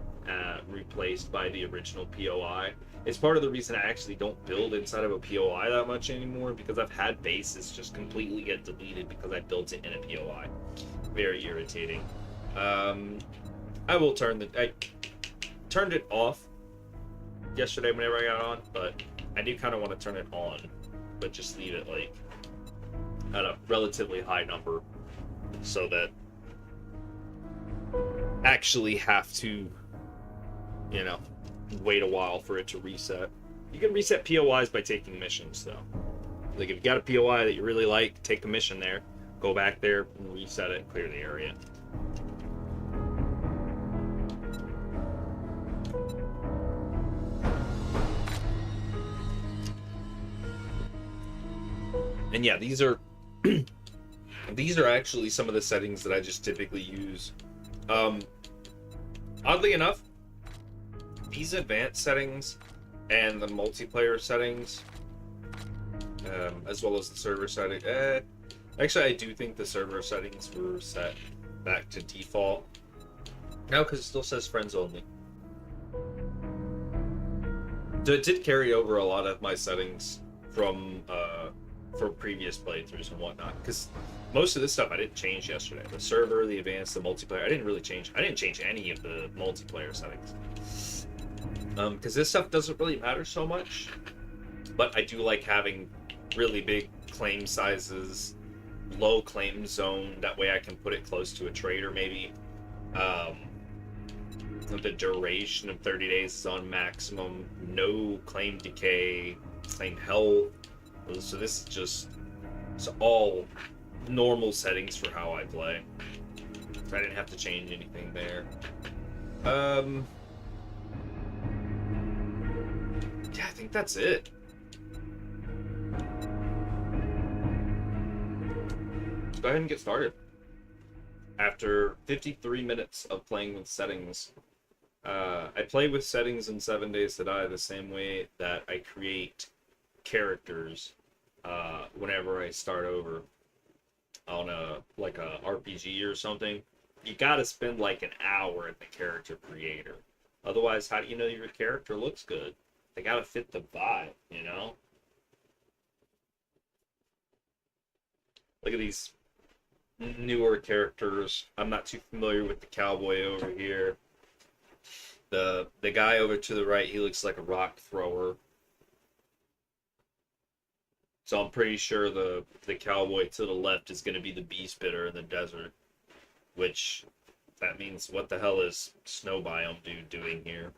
replaced by the original POI. It's part of the reason I actually don't build inside of a POI that much anymore, because I've had bases just completely get deleted because I built it in a POI. Very irritating. I will turn I turned it off yesterday whenever I got on, but I do kind of want to turn it on, but just leave it like at a relatively high number, so that actually have to, you know, wait a while for it to reset. You can reset POIs by taking missions, though. Like, if you got a POI that you really like, take a mission there, go back there, and reset it, clear the area. And yeah, these are these are actually some of the settings that I just typically use. Oddly enough, these advanced settings and the multiplayer settings, as well as the server setting, actually I do think the server settings were set back to default. No, because it still says friends only. It did carry over a lot of my settings from previous playthroughs and whatnot, because most of this stuff I didn't change yesterday. The server, the advanced, the multiplayer, I didn't change any of the multiplayer settings, because this stuff doesn't really matter so much, but I do like having really big claim sizes, low claim zone, that way I can put it close to a trader maybe. The duration of 30 days is on maximum, no claim decay, claim health. So this is just, it's all normal settings for how I play. So I didn't have to change anything there. Yeah, I think that's it. Let's go ahead and get started. After 53 minutes of playing with settings, I play with settings in 7 Days to Die the same way that I create characters whenever I start over on a RPG or something. You gotta spend like an hour in the character creator. Otherwise, how do you know your character looks good? They gotta fit the vibe, you know? Look at these newer characters. I'm not too familiar with the cowboy over here. The guy over to the right, he looks like a rock thrower. So I'm pretty sure the cowboy to the left is going to be the bee spitter in the desert. Which, that means what the hell is Snow Biome dude doing here?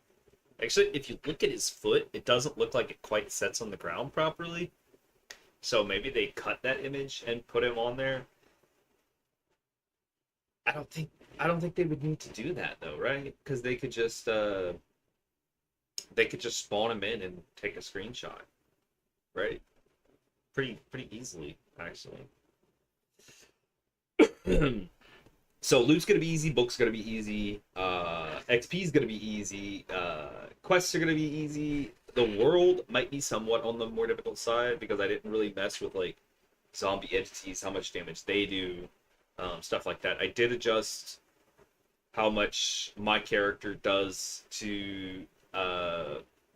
Actually, if you look at his foot, it doesn't look like it quite sets on the ground properly. So maybe they cut that image and put him on there. I don't think they would need to do that though, right? Because they could just spawn him in and take a screenshot, right? Pretty easily, actually. So loot's gonna be easy, books gonna be easy, XP's gonna be easy, quests are gonna be easy. The world might be somewhat on the more difficult side because I didn't really mess with like zombie entities, how much damage they do, stuff like that. I did adjust how much my character does to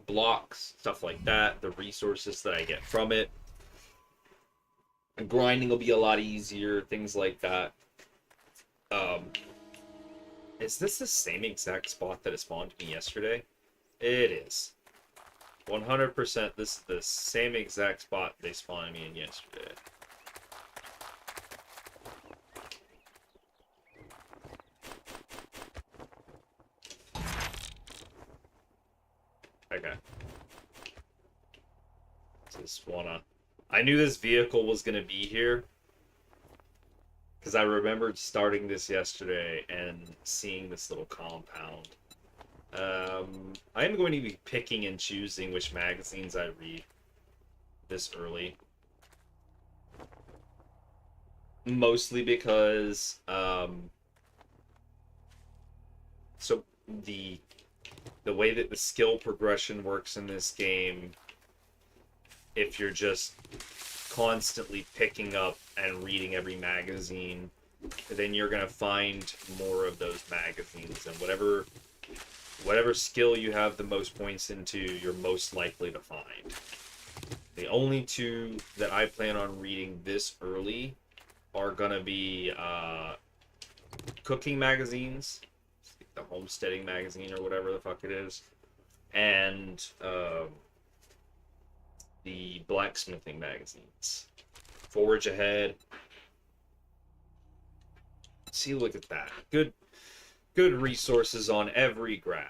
blocks, stuff like that, the resources that I get from it. grinding will be a lot easier, things like that. Um, is this the same exact spot that it spawned me yesterday? It is. 100% this is the same exact spot they spawned me in yesterday. Okay. Just wanna... I knew this vehicle was gonna be here, because I remembered starting this yesterday and seeing this little compound. I am going to be picking and choosing which magazines I read this early. Mostly because, so the way that the skill progression works in this game, if you're just constantly picking up and reading every magazine, then you're gonna find more of those magazines, and whatever skill you have the most points into, you're most likely to find. The only two that I plan on reading this early are gonna be cooking magazines, the homesteading magazine or whatever the fuck it is, and the blacksmithing magazines. Forge Ahead. See, look at that. Good resources on every grab.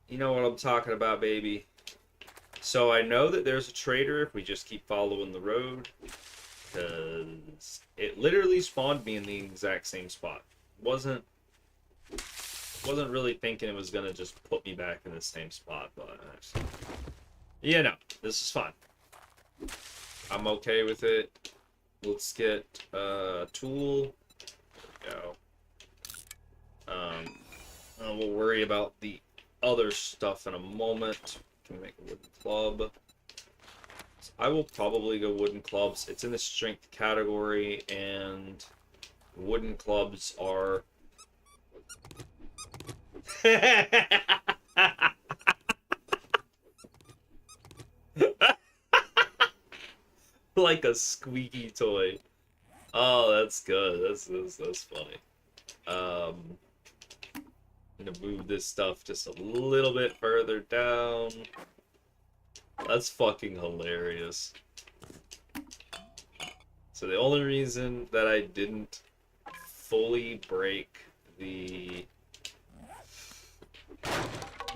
You know what I'm talking about, baby. So I know that there's a trader if we just keep following the road, because it literally spawned me in the exact same spot. Wasn't really thinking it was gonna just put me back in the same spot, but you know, this is fun. I'm okay with it. Let's get a tool. There we go. We'll worry about the other stuff in a moment. Can make a wooden club. So I will probably go wooden clubs. It's in the strength category, and wooden clubs are like a squeaky toy. Oh, that's good. That's funny. I'm gonna move this stuff just a little bit further down. That's fucking hilarious. So the only reason that I didn't fully break the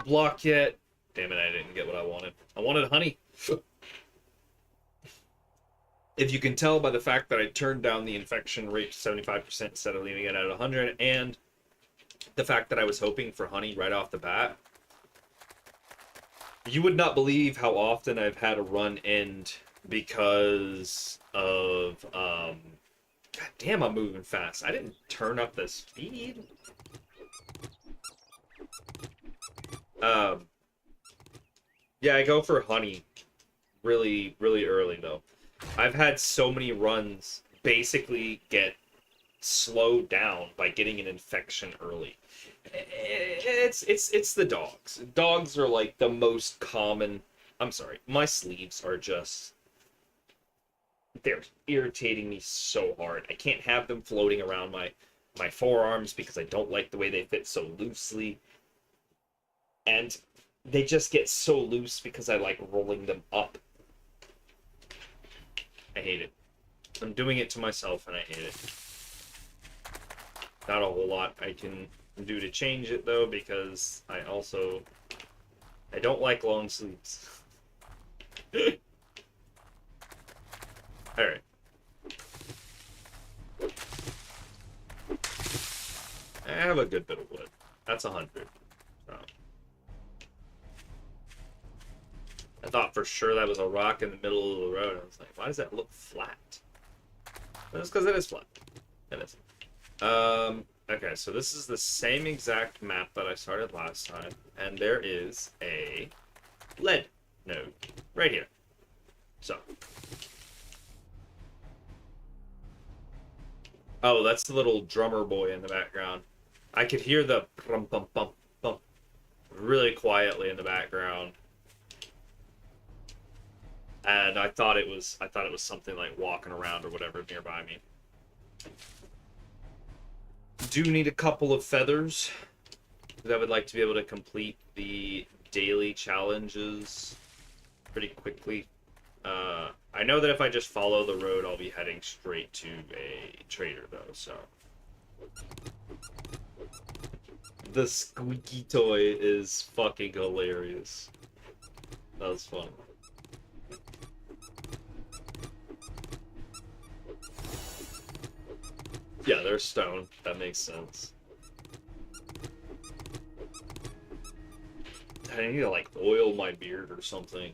block yet, damn it, I didn't get what I wanted. I wanted honey. If you can tell by the fact that I turned down the infection rate to 75% instead of leaving it at 100, and the fact that I was hoping for honey right off the bat, you would not believe how often I've had a run end because of, God damn, I'm moving fast. I didn't turn up the speed. Yeah, I go for honey really, really early, though. I've had so many runs basically get slowed down by getting an infection early. It's the dogs. Dogs are like the most common. I'm sorry, my sleeves are just, they're irritating me so hard. I can't have them floating around my forearms because I don't like the way they fit so loosely. And they just get so loose because I like rolling them up. I hate it. I'm doing it to myself and I hate it. Not a whole lot I can do to change it though, because I don't like long sleeves. Alright. I have a good bit of wood. That's 100. So. I thought for sure that was a rock in the middle of the road. I was like, why does that look flat? That's because it is flat. It is. Okay, so this is the same exact map that I started last time, and there is a lead node right here. So. Oh, that's the little drummer boy in the background. I could hear the bum bum bum bum really quietly in the background. and I thought it was something like walking around or whatever nearby me. Do need a couple of feathers because I would like to be able to complete the daily challenges pretty quickly. I know that if I just follow the road, I'll be heading straight to a trader, though, so. The squeaky toy is fucking hilarious. That was fun. Yeah, they're stone. That makes sense. I need to, like, oil my beard or something.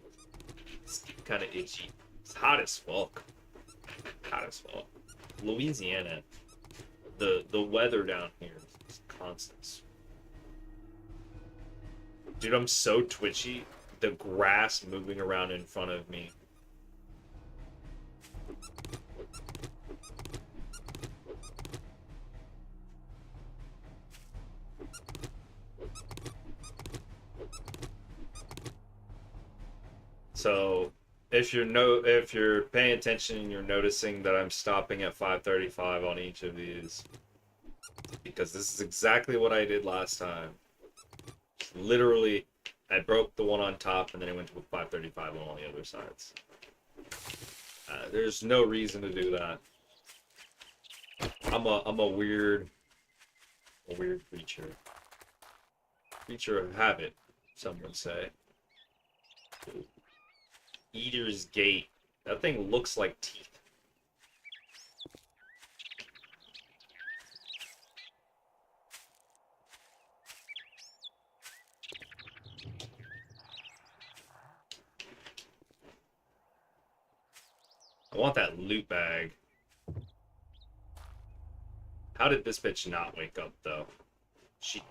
It's kind of itchy. It's hot as fuck. Hot as fuck. Louisiana. The weather down here is constant. Dude, I'm so twitchy. The grass moving around in front of me. So, if you're paying attention and you're noticing that I'm stopping at 5:35 on each of these, because this is exactly what I did last time. Literally, I broke the one on top and then I went to 5:35 on all the other sides. There's no reason to do that. I'm a weird creature. Creature of habit, some would say. Eater's Gate. That thing looks like teeth. I want that loot bag. How did this bitch not wake up, though? She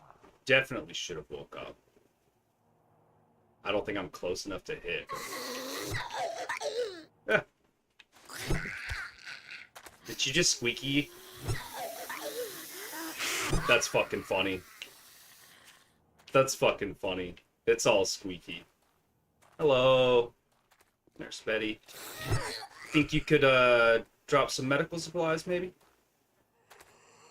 definitely should have woke up. I don't think I'm close enough to hit. Yeah. Did she just squeaky? That's fucking funny. That's fucking funny. It's all squeaky. Hello. Nurse Betty. Think you could, drop some medical supplies, maybe?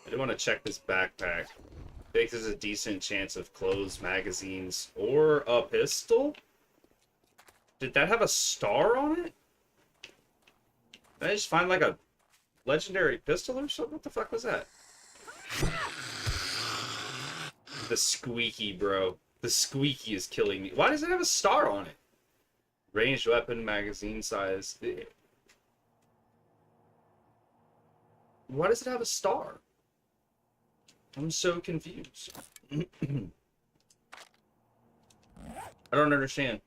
I do want to check this backpack. I think there's a decent chance of clothes, magazines, or a pistol? Did that have a star on it? Did I just find, like, a legendary pistol or something? What the fuck was that? The squeaky, bro. The squeaky is killing me. Why does it have a star on it? Ranged weapon, magazine size. Why does it have a star? I'm so confused. I don't understand.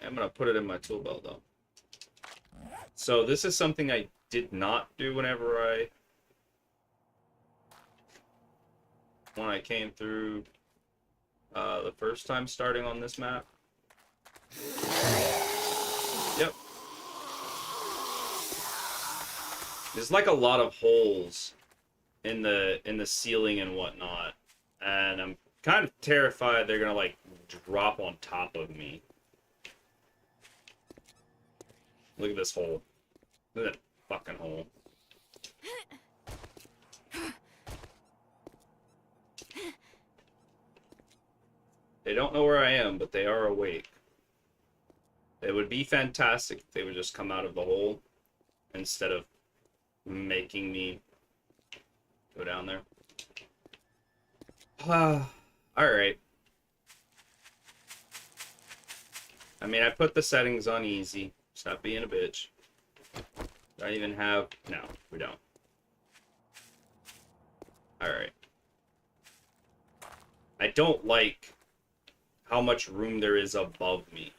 I'm gonna put it in my tool belt though. So this is something I did not do when I came through the first time starting on this map. Yep. There's like a lot of holes in the ceiling and whatnot, and I'm kind of terrified they're gonna like drop on top of me. Look at this hole. Look at that fucking hole. They don't know where I am, but they are awake. It would be fantastic if they would just come out of the hole instead of making me go down there. Alright. I mean, I put the settings on easy. Stop being a bitch. Do I even have... No, we don't. Alright. I don't like how much room there is above me.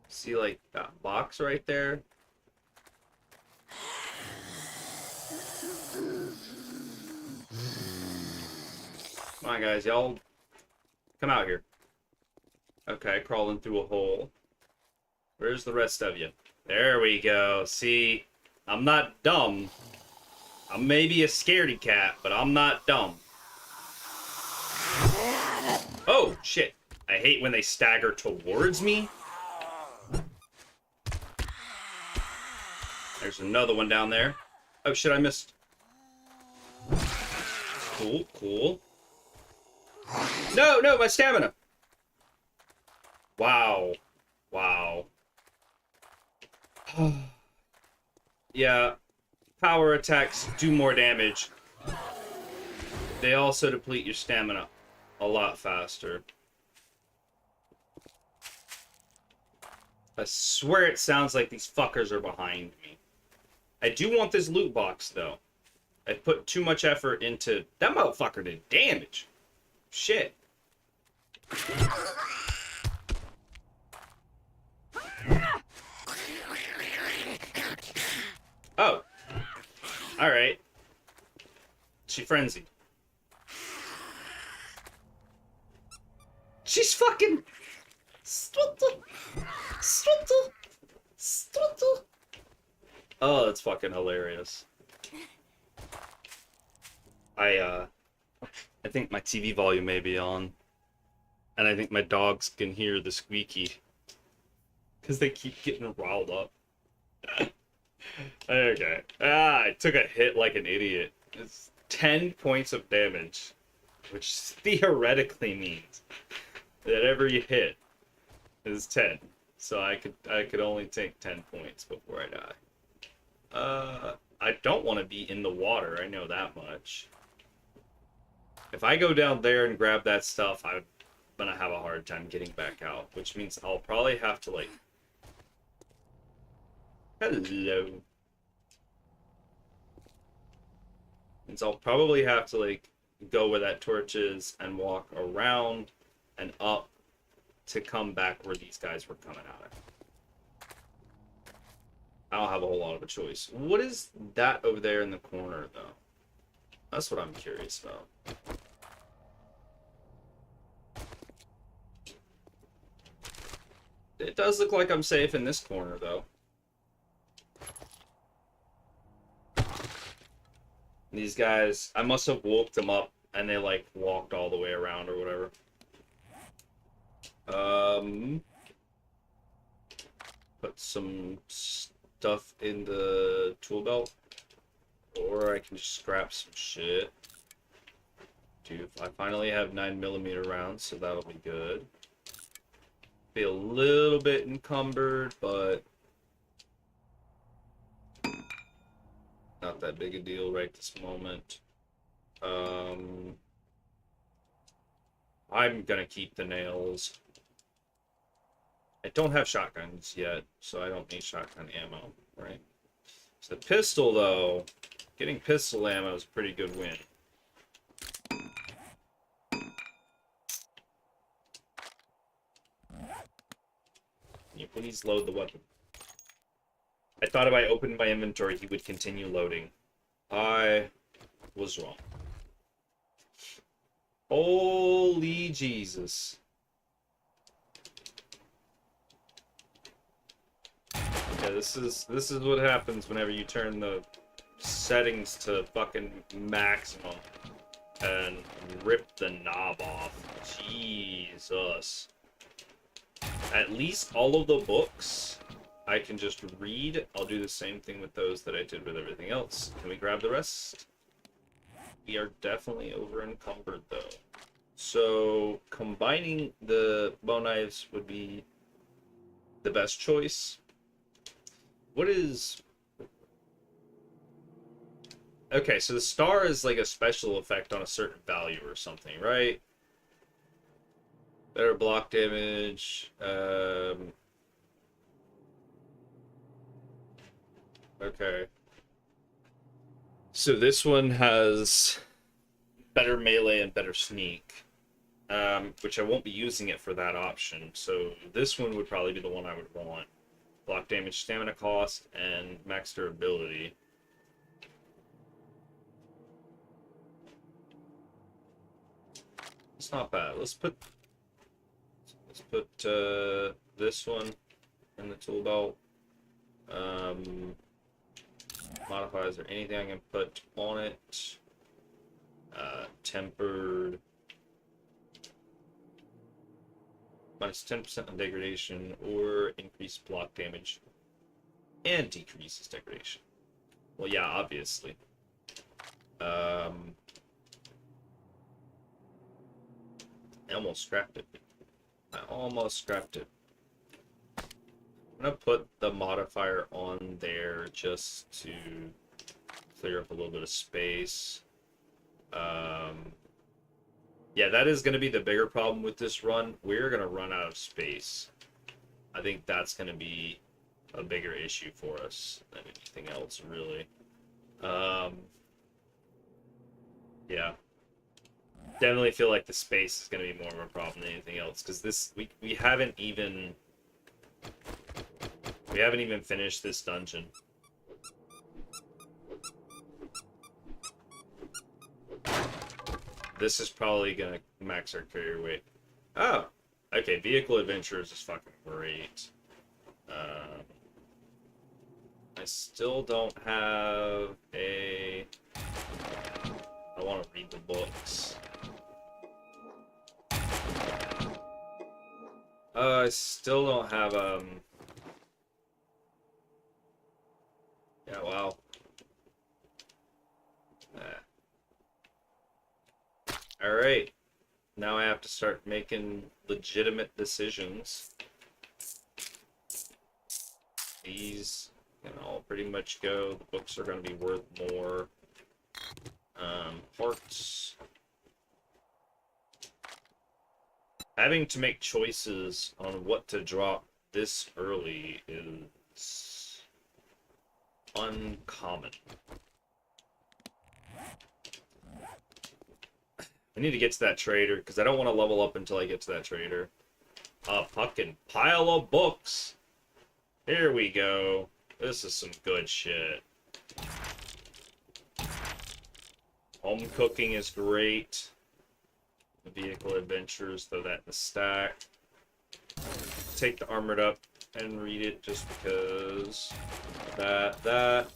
See, like, that box right there? Come on, guys. Y'all come out here. Okay, crawling through a hole. Where's the rest of you? There we go. See, I'm not dumb. I'm maybe a scaredy cat, but I'm not dumb. Oh, shit. I hate when they stagger towards me. There's another one down there. Oh, shit, I missed. Cool, cool. No, no, my stamina. Wow. Wow. Yeah. Power attacks do more damage. They also deplete your stamina a lot faster. I swear it sounds like these fuckers are behind me. I do want this loot box, though. I put too much effort into... That motherfucker did damage. Shit. Oh. Alright. She frenzied. She's fucking... Oh, that's fucking hilarious. I think my TV volume may be on. And I think my dogs can hear the squeaky. Because they keep getting riled up. Okay. I took a hit like an idiot. It's 10 points of damage. Which theoretically means that every hit is 10. So I could only take 10 points before I die. I don't want to be in the water, I know that much. If I go down there and grab that stuff, I'm gonna have a hard time getting back out, which means I'll probably have to, like... Hello. Means I'll probably have to, like, go where that torch is and walk around and up to come back where these guys were coming out of. I don't have a whole lot of a choice. What is that over there in the corner, though? That's what I'm curious about. It does look like I'm safe in this corner, though. These guys, I must have woke them up and they, like, walked all the way around or whatever. Put some stuff in the tool belt. Or I can just scrap some shit. Dude, I finally have 9mm rounds, so that'll be good. Be a little bit encumbered, but not that big a deal right this moment. I'm gonna keep the nails. I don't have shotguns yet, so I don't need shotgun ammo, right? So the pistol, though, getting pistol ammo is a pretty good win. Can you please load the weapon? I thought if I opened my inventory, he would continue loading. I was wrong. Holy Jesus. Yeah, this is what happens whenever you turn the settings to fucking maximum and rip the knob off. Jesus. At least all of the books I can just read. I'll do the same thing with those that I did with everything else. Can we grab the rest? We are definitely over encumbered though. So combining the bow knives would be the best choice. What is... Okay, so the star is like a special effect on a certain value or something, right? Better block damage. Okay. So this one has better melee and better sneak, which I won't be using it for that option. So this one would probably be the one I would want. Block damage, stamina cost, and max durability. It's not bad. Let's put this one in the tool belt. Modify, is there anything I can put on it? Tempered. Minus 10% on degradation or increase block damage and decreases degradation. Well, yeah, obviously. I almost scrapped it. I almost scrapped it. I'm gonna put the modifier on there just to clear up a little bit of space. Yeah, that is going to be the bigger problem with this run. We're going to run out of space. I think that's going to be a bigger issue for us than anything else, really. Yeah. Definitely feel like the space is going to be more of a problem than anything else, because this we haven't even finished this dungeon. This is probably gonna max our carrier weight. Oh, okay. Vehicle Adventurers is fucking great. I still don't have a. I want to read the books. I still don't have Yeah, wow. Alright. Now I have to start making legitimate decisions. These can all pretty much go. The books are going to be worth more. Hearts. Having to make choices on what to drop this early is uncommon. I need to get to that trader, because I don't want to level up until I get to that trader. A fucking pile of books! Here we go. This is some good shit. Home cooking is great. Vehicle Adventures, throw that in the stack. Take the Armored Up and read it just because. That.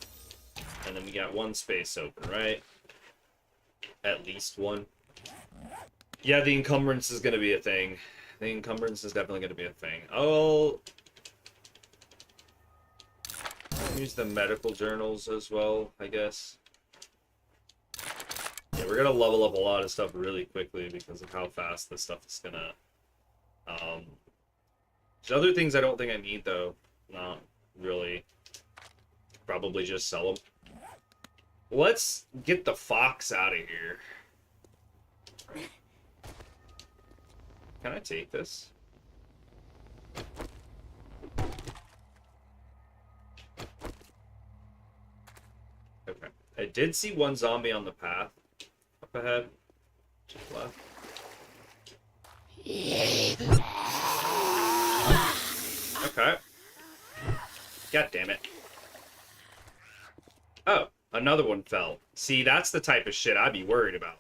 And then we got one space open, right? At least one. Yeah, the encumbrance is going to be a thing. The encumbrance is definitely going to be a thing. I'll use the medical journals as well, I guess. Yeah, we're going to level up a lot of stuff really quickly because of how fast this stuff is going to... There's other things I don't think I need, though. Not really. Probably just sell them. Let's get the fox out of here. Can I take this? Okay. I did see one zombie on the path. Up ahead. To the left. Okay. God damn it. Oh, another one fell. See, that's the type of shit I'd be worried about.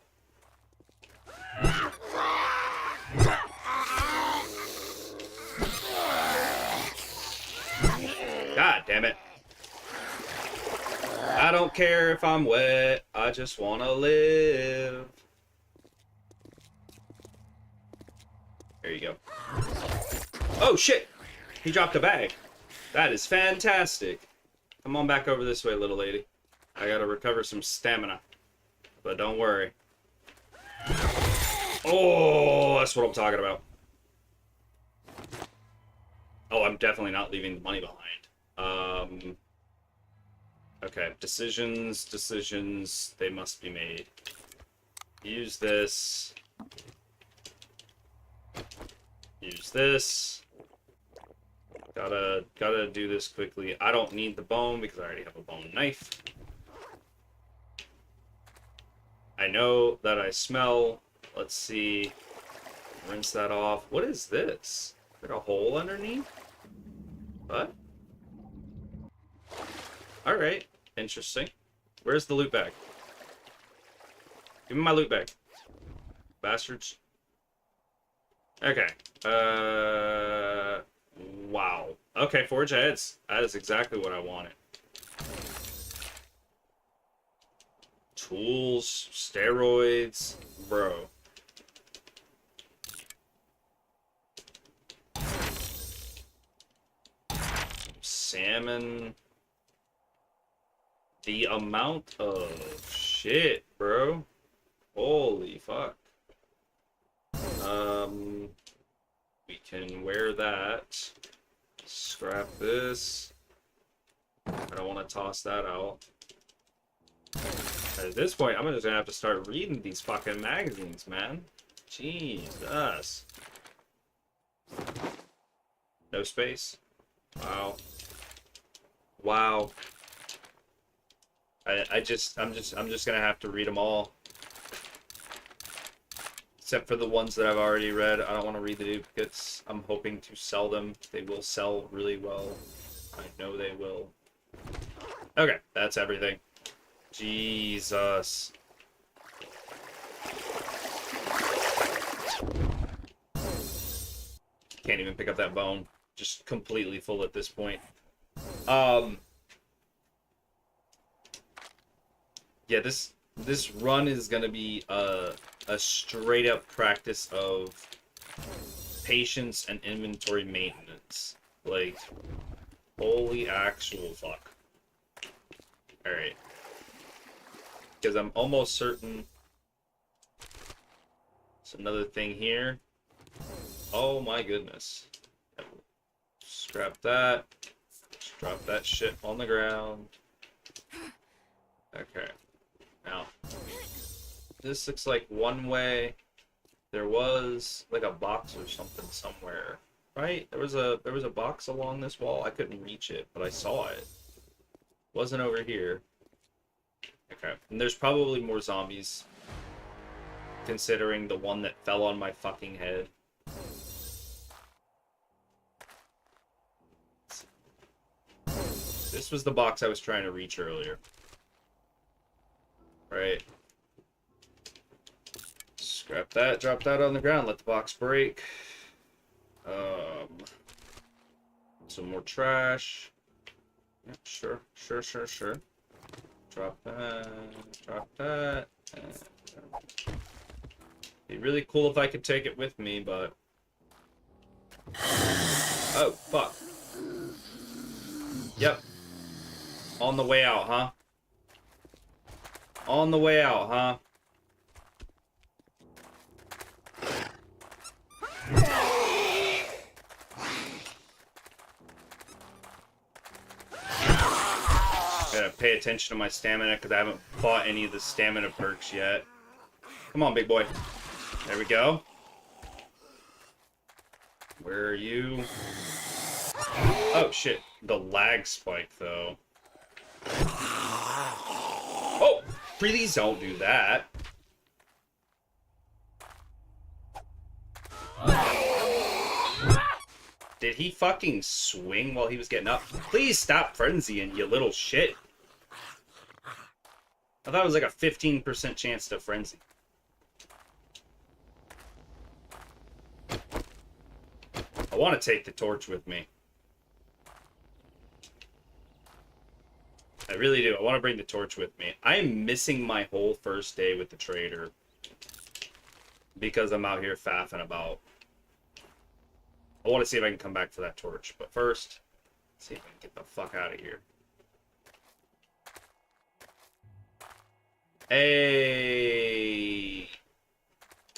God damn it. I don't care if I'm wet. I just want to live. There you go. Oh, shit. He dropped a bag. That is fantastic. Come on back over this way, little lady. I gotta recover some stamina. But don't worry. Oh, that's what I'm talking about. Oh, I'm definitely not leaving the money behind. Okay, decisions, they must be made. Use this. Use this. Gotta do this quickly. I don't need the bone because I already have a bone knife. I know that I smell. Let's see. Rinse that off. What is this? Is there a hole underneath? What? Alright. Interesting. Where's the loot bag? Give me my loot bag. Bastards. Okay. Wow. Okay, forge heads. That is exactly what I wanted. Tools, steroids, bro. salmon. The amount of shit, bro. Holy fuck. We can wear that. Scrap this. I don't want to toss that out. At this point, I'm just gonna have to start reading these fucking magazines, man. Jesus. No space. Wow. Wow. I'm just gonna have to read them all. Except for the ones that I've already read. I don't want to read the duplicates. I'm hoping to sell them. They will sell really well. I know they will. Okay, that's everything. Jesus. Can't even pick up that bone. Just completely full at this point. Yeah, this run is gonna be a straight up practice of patience and inventory maintenance. Like, holy actual fuck. Alright. Because I'm almost certain there's another thing here. Oh my goodness. Scrap that. Just drop that shit on the ground. Okay. Now, this looks like one way. There was like a box or something somewhere, right? There was a box along this wall. I couldn't reach it, but I saw it. Wasn't over here. Okay, and there's probably more zombies, considering the one that fell on my fucking head. This was the box I was trying to reach earlier. Right. Scrap that, drop that on the ground, let the box break. Some more trash. Yeah, sure. Drop that. Be really cool if I could take it with me, but... Oh, fuck. Yep. On the way out, huh? On the way out, huh? Gotta pay attention to my stamina because I haven't fought any of the stamina perks yet. Come on, big boy. There we go. Where are you? Oh, shit. The lag spike, though. Oh! Please don't do that. Did he fucking swing while he was getting up? Please stop frenzying, you little shit. I thought it was like a 15% chance to frenzy. I want to take the torch with me. I really do. I want to bring the torch with me. I am missing my whole first day with the trader because I'm out here faffing about. I want to see if I can come back for that torch. But first, let's see if I can get the fuck out of here. Hey!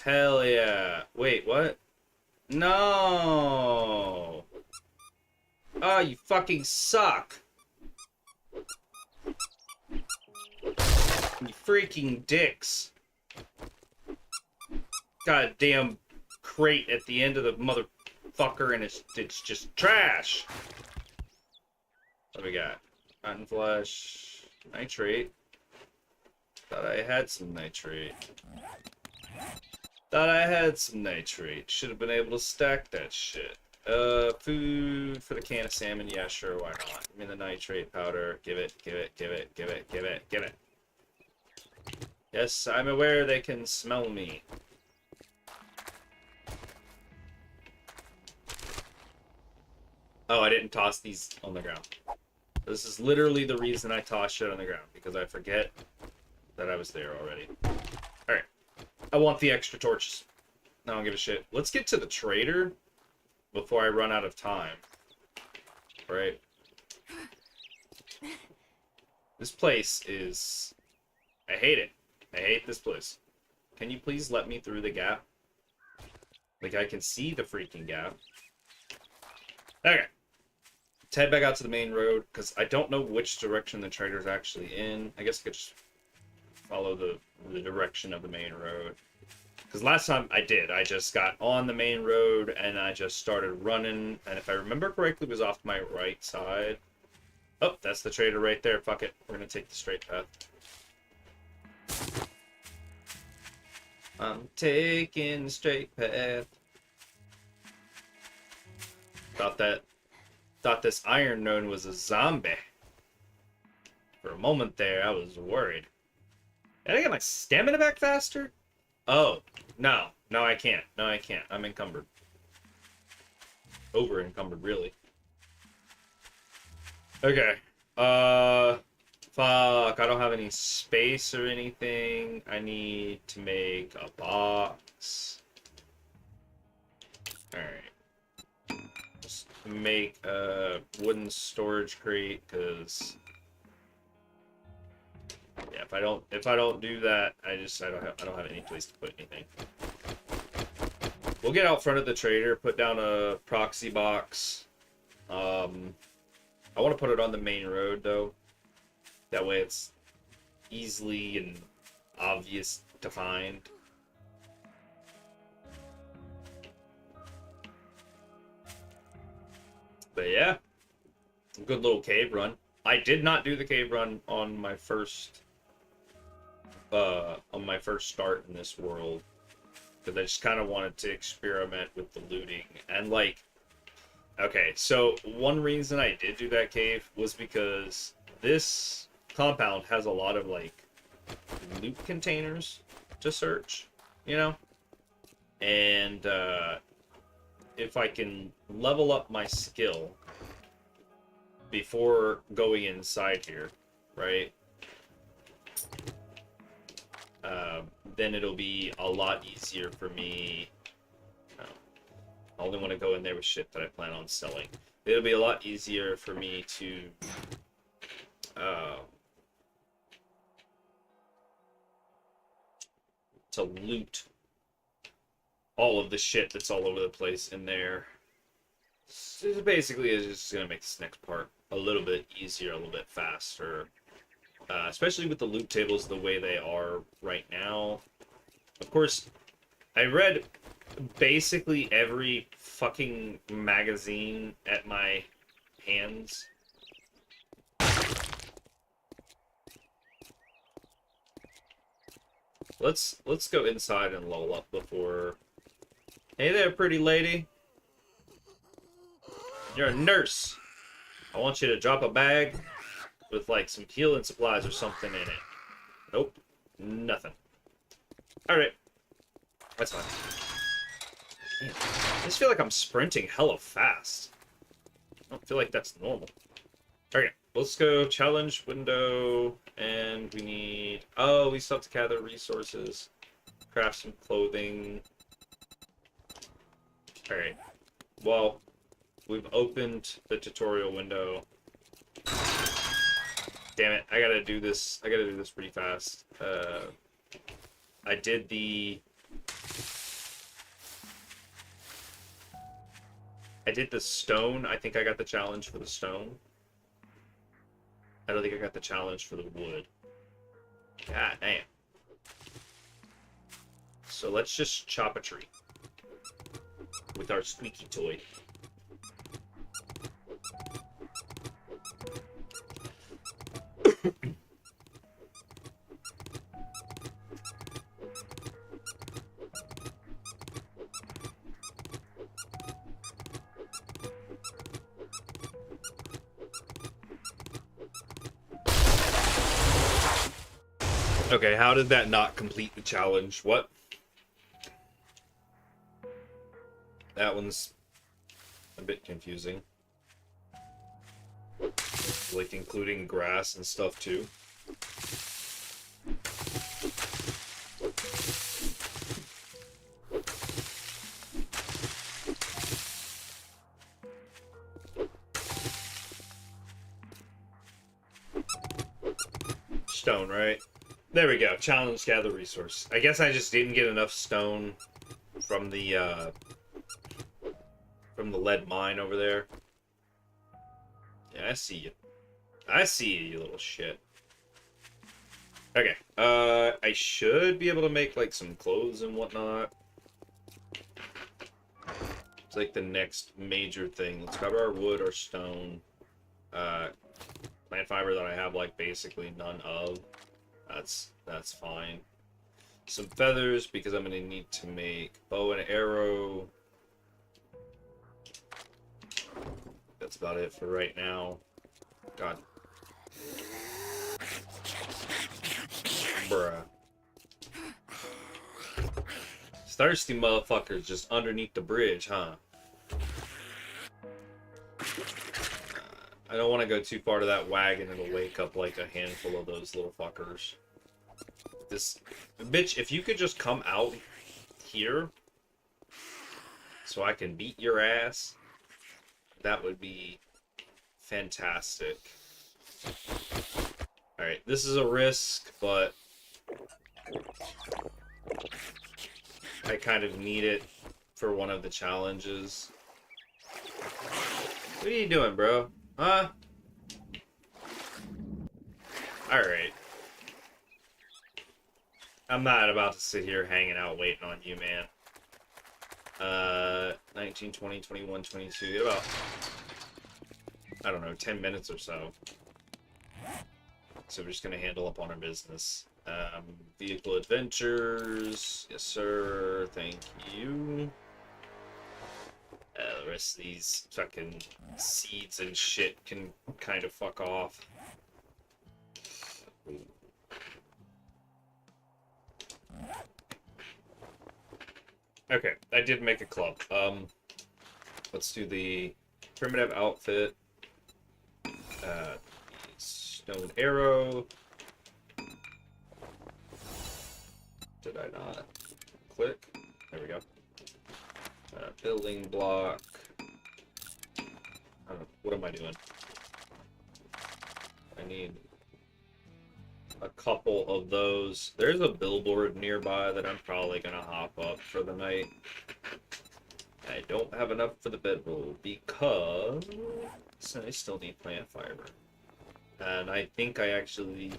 Hell yeah. Wait, what? No! Oh, you fucking suck! You freaking dicks. Goddamn crate at the end of the motherfucker, and it's just trash. What do we got? Rotten flesh, nitrate. Thought I had some nitrate. Should have been able to stack that shit. Food for the can of salmon. Yeah, sure, why not? Give me the nitrate powder. Give it. Yes, I'm aware they can smell me. Oh, I didn't toss these on the ground. This is literally the reason I toss shit on the ground, because I forget that I was there already. Alright. I want the extra torches. I don't give a shit. Let's get to the trader before I run out of time. Right? This place is... I hate it. I hate this place. Can you please let me through the gap? Like, I can see the freaking gap. Okay. Let's head back out to the main road, because I don't know which direction the trader's actually in. I guess I could just follow the direction of the main road. Because last time I did. I just got on the main road, and I just started running. And if I remember correctly, it was off my right side. Oh, that's the trader right there. Fuck it. We're going to take the straight path. I'm taking the straight path. Thought this Iron Gnome was a zombie. For a moment there, I was worried. Did I get my stamina back faster? Oh, no. No, I can't. No, I can't. I'm encumbered. Over encumbered, really. Okay. Fuck. I don't have any space or anything. I need to make a box. Alright. Just make a wooden storage crate, because... yeah, if I don't do that, I don't have any place to put anything. We'll get out front of the trader, put down a proxy box. I want to put it on the main road though. That way it's easily and obvious to find. But yeah, good little cave run. I did not do the cave run on my first start in this world, because I just kind of wanted to experiment with the looting. And like, okay, so one reason I did do that cave was because this compound has a lot of like loot containers to search, you know? And if I can level up my skill before going inside here, right? Then it'll be a lot easier for me. I only want to go in there with shit that I plan on selling. It'll be a lot easier for me to loot all of the shit that's all over the place in there. So basically, it's just gonna make this next part a little bit easier, a little bit faster. Especially with the loot tables the way they are right now. Of course, I read basically every fucking magazine at my hands. Let's go inside and level up before... Hey there, pretty lady. You're a nurse. I want you to drop a bag with like some healing supplies or something in it. Nope. Nothing. Alright. That's fine. Man, I just feel like I'm sprinting hella fast. I don't feel like that's normal. Okay, let's go challenge window, and we need... oh, we still have to gather resources. Craft some clothing. Alright. Well, we've opened the tutorial window. Damn it, I gotta do this pretty fast. I did the stone. I think I got the challenge for the stone. I don't think I got the challenge for the wood. God damn. So let's just chop a tree with our squeaky toy. Okay, how did that not complete the challenge? What? That one's a bit confusing. Like, including grass and stuff, too. stone, right? There we go. Challenge gather resource. I guess I just didn't get enough stone from the lead mine over there. Yeah, I see you. I see you, you little shit. Okay. I should be able to make like some clothes and whatnot. It's like the next major thing. Let's grab our wood, our stone, plant fiber that I have like basically none of. That's fine. Some feathers because I'm gonna need to make bow and arrow. That's about it for right now. God. Bruh. Thirsty motherfuckers just underneath the bridge, huh? I don't want to go too far to that wagon. It'll wake up like a handful of those little fuckers. This bitch, if you could just come out here so I can beat your ass, that would be fantastic. Alright, this is a risk, but I kind of need it for one of the challenges. What are you doing, bro? Huh? Alright. I'm not about to sit here hanging out waiting on you, man. 19, 20, 21, 22. Get about, I don't know, 10 minutes or so. So we're just going to handle up on our business. Vehicle adventures. Yes, sir. Thank you. The rest of these fucking seeds and shit can kind of fuck off. Okay, I did make a club. Let's do the primitive outfit. Stone arrow. Did I not click? There we go. Building block. I don't know. What am I doing? I need a couple of those. There's a billboard nearby that I'm probably gonna hop up for the night. I don't have enough for the bedroll because I still need plant fiber. And I think I actually...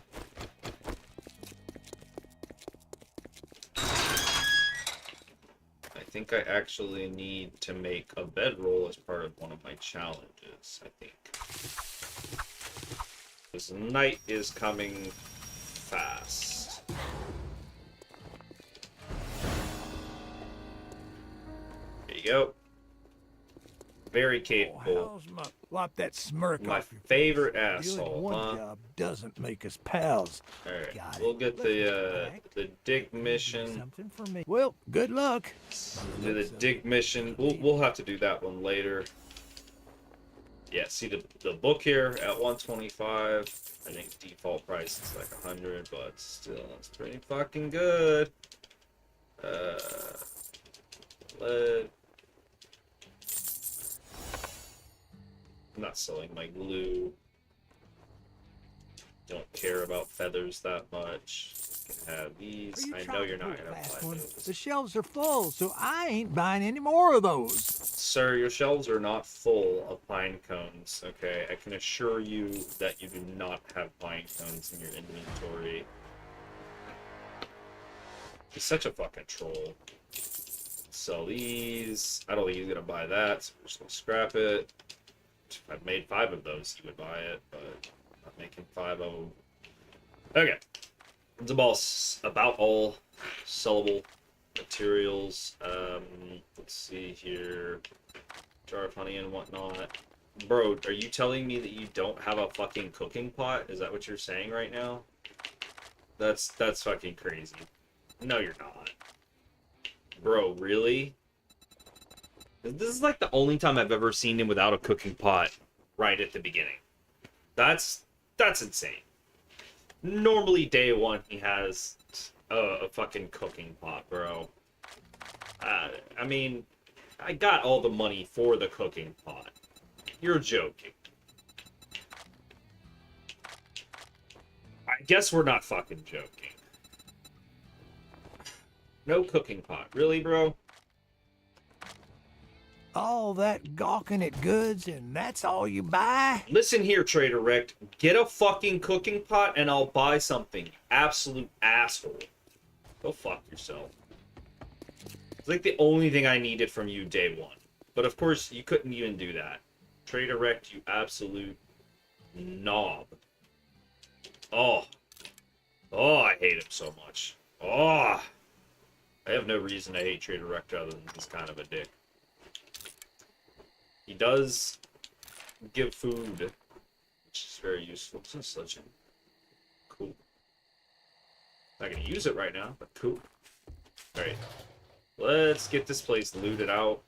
need to make a bedroll as part of one of my challenges, I think. This night is coming fast. There you go. Very capable. Wipe that smirk My off your favorite face. Doing asshole, one huh? job doesn't make us pals. Alright, Got we'll it. get the dig mission. Something for me. Well, good luck. Do the dig mission. We'll have to do that one later. Yeah, see the book here at 125. I think default price is like 100, but still, it's pretty fucking good. Lead. I'm not selling my glue. Don't care about feathers that much. Can have these. I know you're not gonna buy those. The shelves are full, so I ain't buying any more of those. Sir, your shelves are not full of pine cones, okay? I can assure you that you do not have pine cones in your inventory. He's such a fucking troll. Sell these. I don't think he's gonna buy that, so we're just gonna scrap it. If I made 5 of those, he would buy it, but I'm not making 5 of them. Okay. It's about all sellable materials. Let's see here. Jar of honey and whatnot. Bro, are you telling me that you don't have a fucking cooking pot? Is that what you're saying right now? That's fucking crazy. No, you're not. Bro, really? This is like the only time I've ever seen him without a cooking pot right at the beginning. That's insane. Normally day one he has a fucking cooking pot, bro. I mean, I got all the money for the cooking pot. You're joking. guess we're not fucking joking. No cooking pot. Really, bro? All that gawking at goods, and that's all you buy? Listen here, Trader Rect. Get a fucking cooking pot and I'll buy something. Absolute asshole. Go fuck yourself. It's like the only thing I needed from you day one. But of course, you couldn't even do that. Trader Rect, you absolute knob. Oh. Oh, I hate him so much. Oh. I have no reason to hate Trader Rect other than he's kind of a dick. He does give food, which is very useful. It's not such a cool. Not gonna use it right now, but cool. Alright. Let's get this place looted out.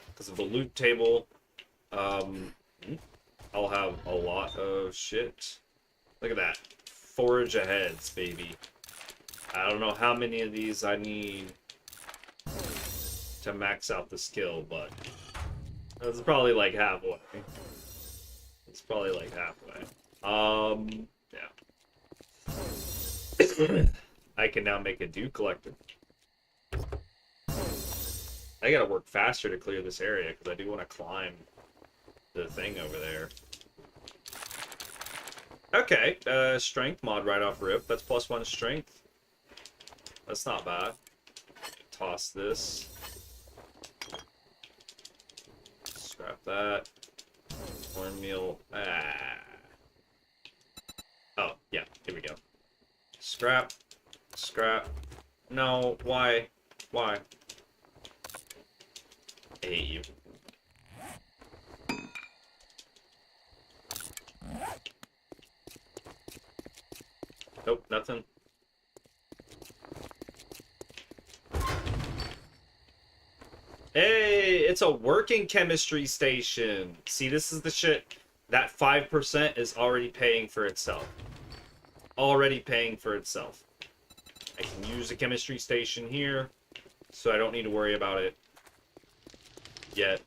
Because of the loot table, I'll have a lot of shit. Look at that. Forage aheads, baby. I don't know how many of these I need to max out the skill, but it's probably like halfway. It's probably like halfway. Yeah. I can now make a dew collector. I gotta work faster to clear this area, because I do want to climb the thing over there. Okay, strength mod right off rip. That's +1 strength. That's not bad. Toss this. Scrap that. Cornmeal. Oh, yeah, here we go. Scrap. Scrap. No, why? Why? I hate you. Nope, nothing. Hey, it's a working chemistry station. See, this is the shit. That 5% is already paying for itself. Already paying for itself. I can use a chemistry station here, so I don't need to worry about it yet.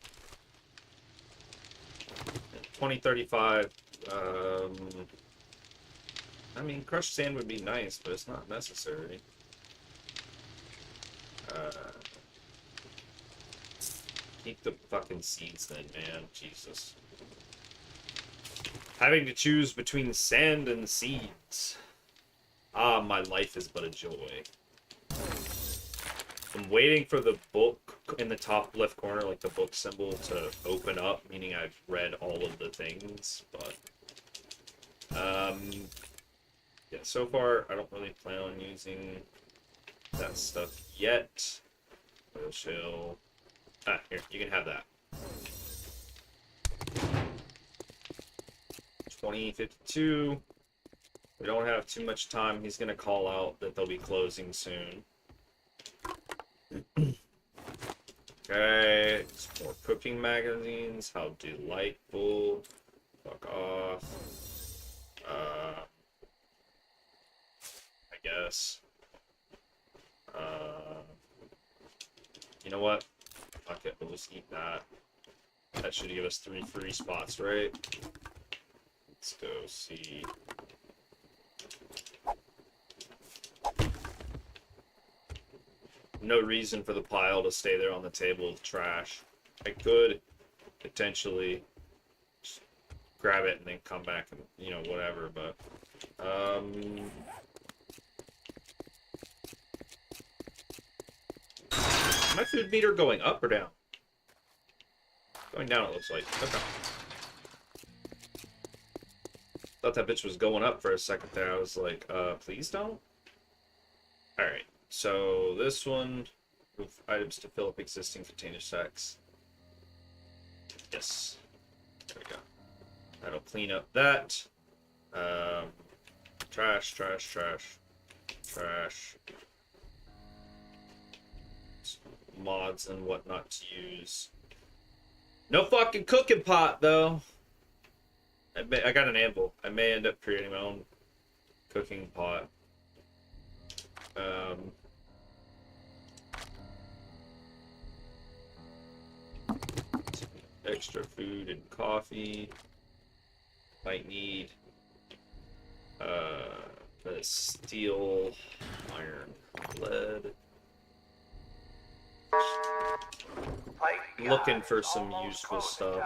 2035. I mean, crushed sand would be nice, but it's not necessary. Keep the fucking seeds then, man. Jesus. Having to choose between sand and seeds. Ah, my life is but a joy. I'm waiting for the book in the top left corner, like the book symbol, to open up, meaning I've read all of the things, but... yeah, so far, I don't really plan on using that stuff yet. We'll chill. Ah, here, you can have that. 2052. We don't have too much time. He's gonna call out that they'll be closing soon. Okay, some more cooking magazines. How delightful. Fuck off. I guess. You know what? Fuck it, we'll just eat that. That should give us 3 free spots, right? Let's go see. No reason for the pile to stay there on the table with trash. I could potentially just grab it and then come back and, you know, whatever, but... Is my food meter going up or down? Going down, it looks like. Okay. Thought that bitch was going up for a second there. I was like, please don't? Alright, so this one, with items to fill up existing container stacks. Yes. There we go. That'll clean up that. Trash, trash, trash. Trash. Mods and whatnot to use. No fucking cooking pot, though. I got an anvil. I may end up creating my own cooking pot. Extra food and coffee. Might need Steel, iron, lead. Looking for some useful stuff.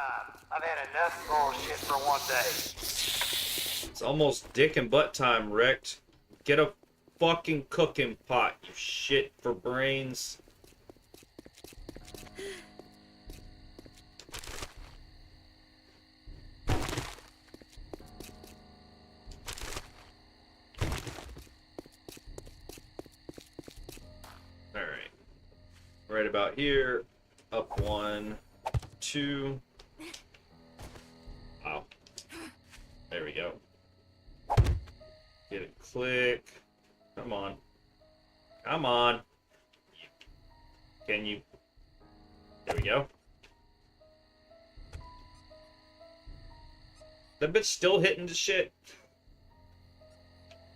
I've had enough bullshit for one day. It's almost dick and butt time, Rick. Get a fucking cooking pot, you shit for brains. Alright. Right about here. Up 1, 2. Wow. There we go. Get it click. Come on. Come on. Can you? There we go. That bitch still hitting the shit.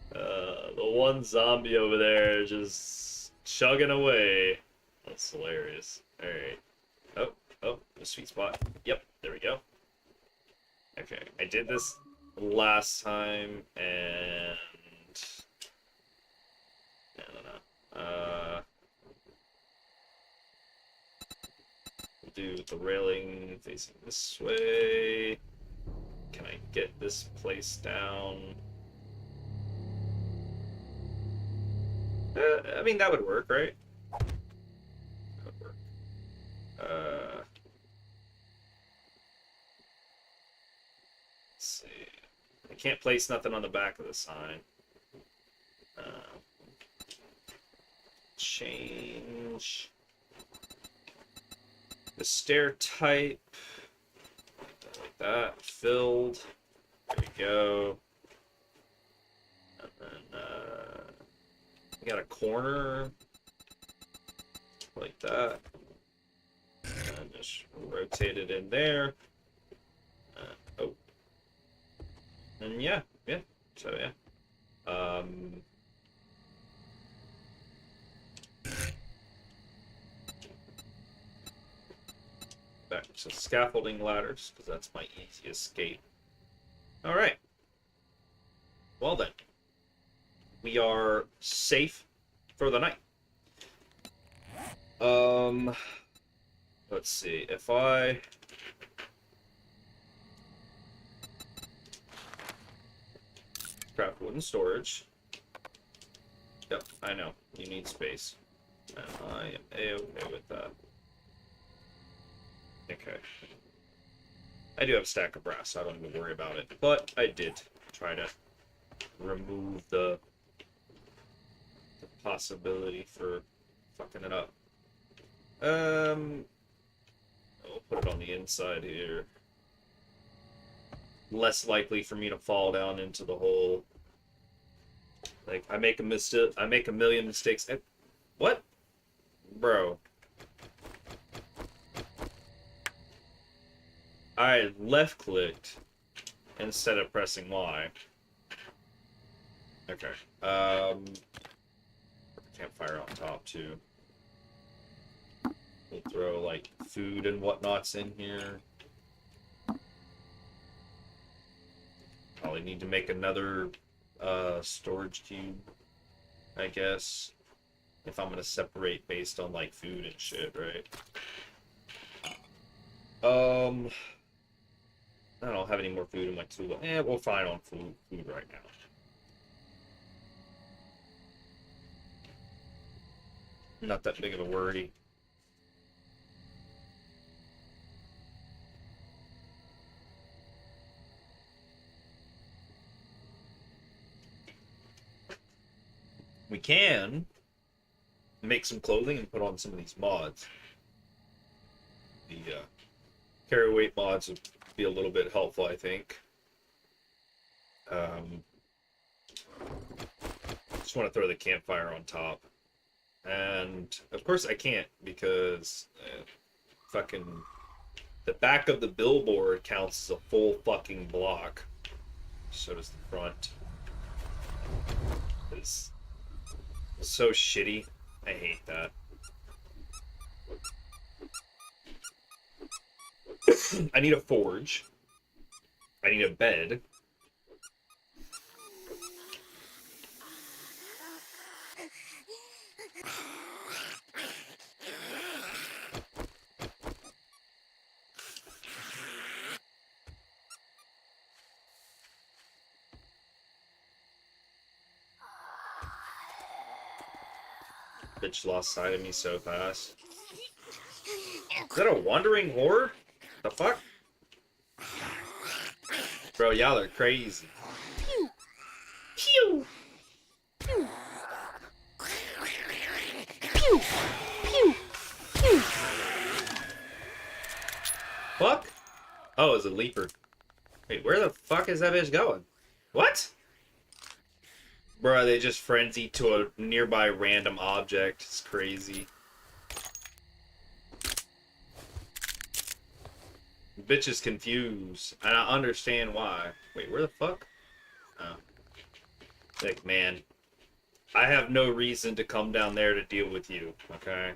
The one zombie over there just chugging away. That's hilarious. Alright. Oh, the sweet spot. Yep, there we go. Okay, I did this last time, and I don't know. We'll do the railing facing this way. Can I get this place down? I mean, that would work, right? That would work. Let's see. I can't place nothing on the back of the sign. Change the stair type. Like that. Filled. There we go. And then we got a corner like that. And just rotate it in there. Oh. And yeah. So yeah. Back to scaffolding ladders, because that's my easy escape. Alright. Well then. We are safe for the night. Let's see. If I craft wooden storage. Yep, I know. You need space. And I am A-okay with that. Okay. I do have a stack of brass, so I don't even worry about it. But I did try to remove the possibility for fucking it up. I'll put it on the inside here. Less likely for me to fall down into the hole. Like, I make a million mistakes. What? Bro. I left-clicked instead of pressing Y. Okay. Campfire on top, too. We'll throw, like, food and whatnots in here. Probably need to make another storage cube, I guess. If I'm gonna separate based on, like, food and shit, right? I don't have any more food in my tool. We're fine on food right now. Not that big of a worry. We can make some clothing and put on some of these mods. The carry weight mods would be a little bit helpful, I think. Just want to throw the campfire on top. And, of course, I can't because fucking the back of the billboard counts as a full fucking block. So does the front. It's so shitty. I hate that. I need a forge. I need a bed. Bitch lost sight of me so fast. Is that a wandering horde? The fuck? Bro, y'all are crazy. Pew. Pew! Pew. Pew. Pew. Pew. Fuck? Oh, it's a leaper. Wait, where the fuck is that bitch going? What? Bro, they just frenzied to a nearby random object. It's crazy. Bitch is confused, and I understand why. Wait, where the fuck? Oh. Like, man. I have no reason to come down there to deal with you, okay?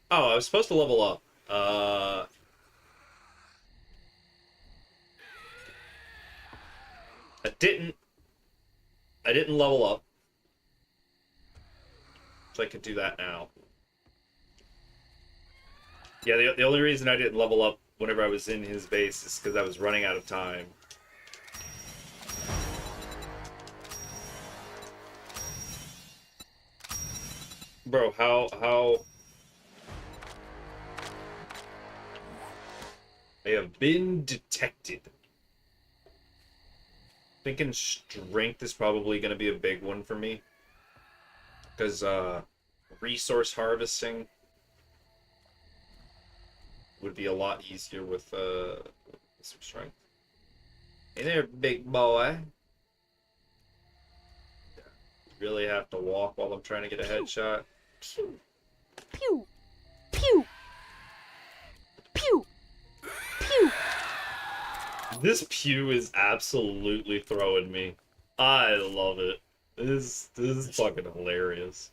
Oh, I was supposed to level up. I didn't level up. So I could do that now. Yeah, the only reason I didn't level up whenever I was in his base is because I was running out of time. Bro, how... They have been detected. Thinking strength is probably going to be a big one for me. Because, resource harvesting would be a lot easier with, some strength. Hey there, big boy. Really have to walk while I'm trying to get a headshot. Pew. Pew. Pew. Pew. Pew. This pew is absolutely throwing me. I love it. This is fucking hilarious.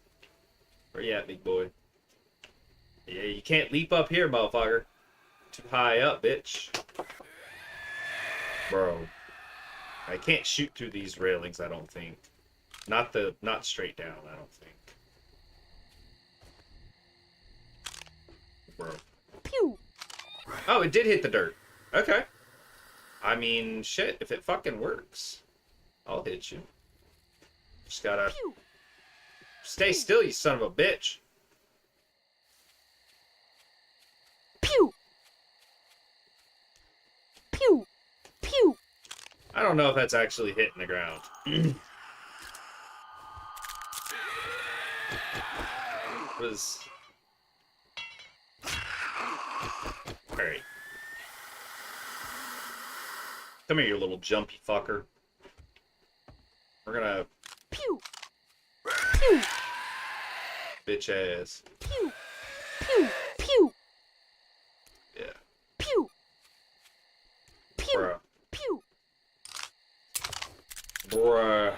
Where you at, big boy? Yeah, you can't leap up here, motherfucker. Too high up, bitch. Bro. I can't shoot through these railings, I don't think. Not straight down, I don't think. Bro. Pew. Oh, it did hit the dirt. Okay. I mean, shit, if it fucking works, I'll hit you. Just gotta Pew. stay still, you son of a bitch. Pew. Pew. Pew. I don't know if that's actually hitting the ground. Was... Alright. Come here, you little jumpy fucker. We're gonna... Pew. Pew. Bitch ass. Pew. Pew. Pew. Yeah. Pew. Pew. Bruh. Pew. Bruh.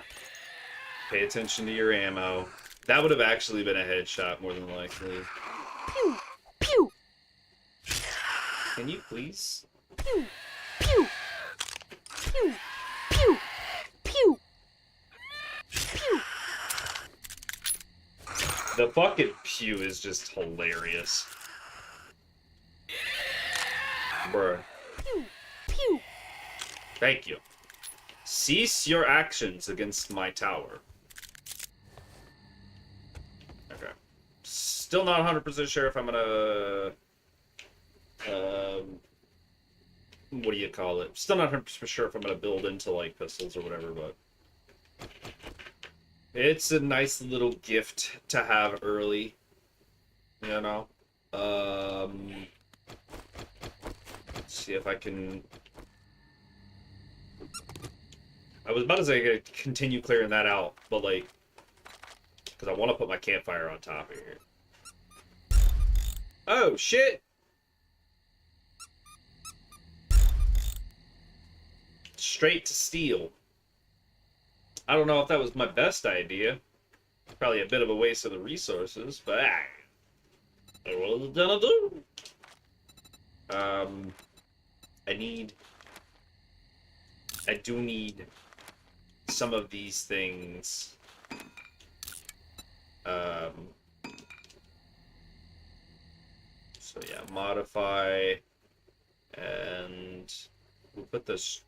Pay attention to your ammo. That would have actually been a headshot, more than likely. Pew. Pew. Can you please? Pew. Pew. Pew. Pew. Pew. Pew. The fucking pew is just hilarious. Bruh. Pew. Pew. Thank you. Cease your actions against my tower. Okay. Still not 100% sure if I'm gonna... what do you call it? Still not 100% sure if I'm gonna build into, like, pistols or whatever, but... It's a nice little gift to have early. You know? Let's see if I can... I was about to say continue clearing that out, but like, because I want to put my campfire on top of here. Oh, shit! Straight to steel. I don't know if that was my best idea. Probably a bit of a waste of the resources, but what was it gonna do? I do need some of these things. modify, and we'll put this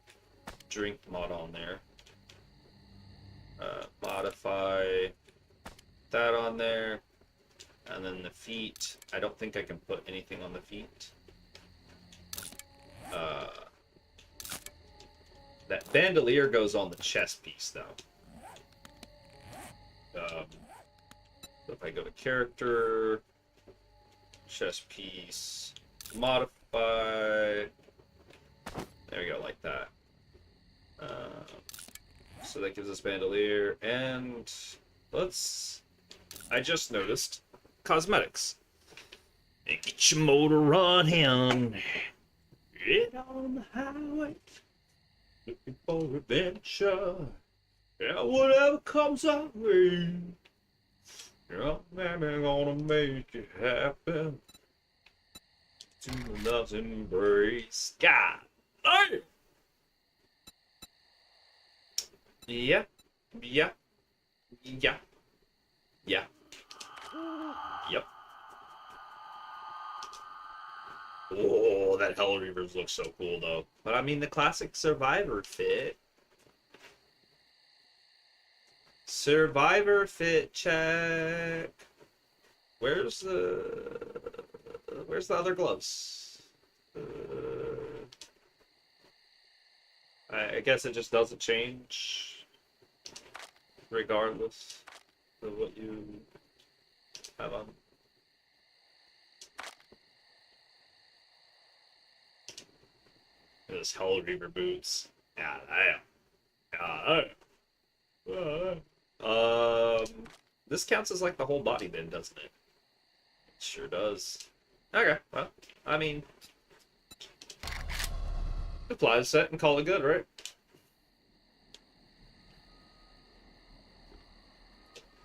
drink mod on there. Modify that on there, and then the feet. I don't think I can put anything on the feet. That bandolier goes on the chest piece, though. So if I go to character, chest piece, modify, there we go, like that. So that gives us bandolier, and I just noticed cosmetics. And get your motor running, get on the highway, looking for adventure. Yeah, whatever comes our way, yeah, I'm gonna make it happen. To love's embrace, God. Hey! Yeah, yeah, yeah, yeah, yep. Oh, that Hell Reavers looks so cool, though. But I mean, the classic Survivor fit. Survivor fit check. Where's the other gloves? I guess it just doesn't change regardless of what you have on. Those Hell Reaver boots. Yeah, this counts as like the whole body then, doesn't it? It sure does. Okay, well, I mean, apply the set and call it good, right?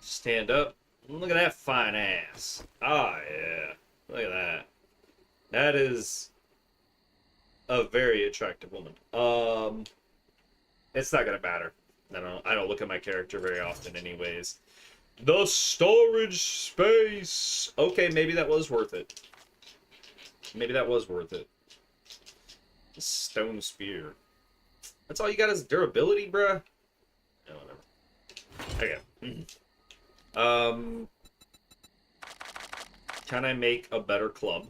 Stand up. Look at that fine ass. Oh, yeah. Look at that. That is a very attractive woman. It's not gonna matter. I don't look at my character very often anyways. The storage space. Okay, maybe that was worth it. Maybe that was worth it. The stone spear. That's all you got is durability, bruh? No, whatever. Okay. Can I make a better club?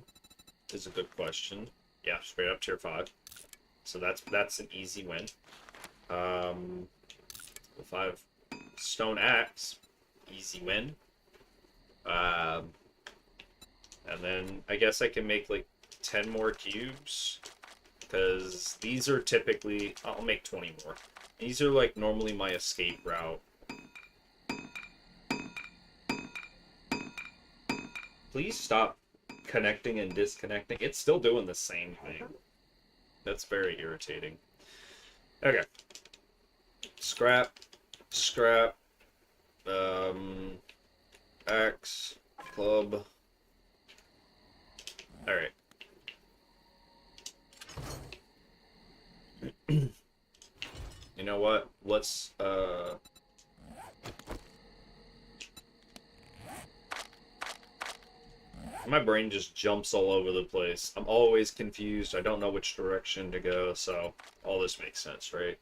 Is a good question. Yeah, straight up tier 5. So that's an easy win. 5 stone axe, easy win. And then I guess I can make like 10 more cubes, because these are typically, I'll make 20 more. These are like normally my escape route. Please stop connecting and disconnecting. It's still doing the same thing. That's very irritating. Okay. Scrap. Scrap. Axe. Club. Alright. You know what? Let's, my brain just jumps all over the place. I'm always confused. I don't know which direction to go, so all this makes sense, right?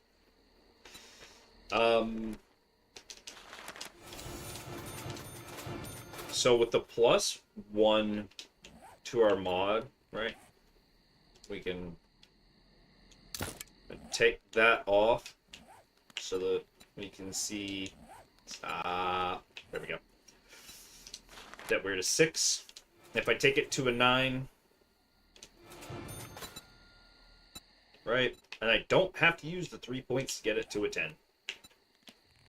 So with the +1 to our mod, right? We can take that off so that we can see, there we go, that we're at a 6. If I take it to a 9, right, and I don't have to use the 3 points to get it to a 10.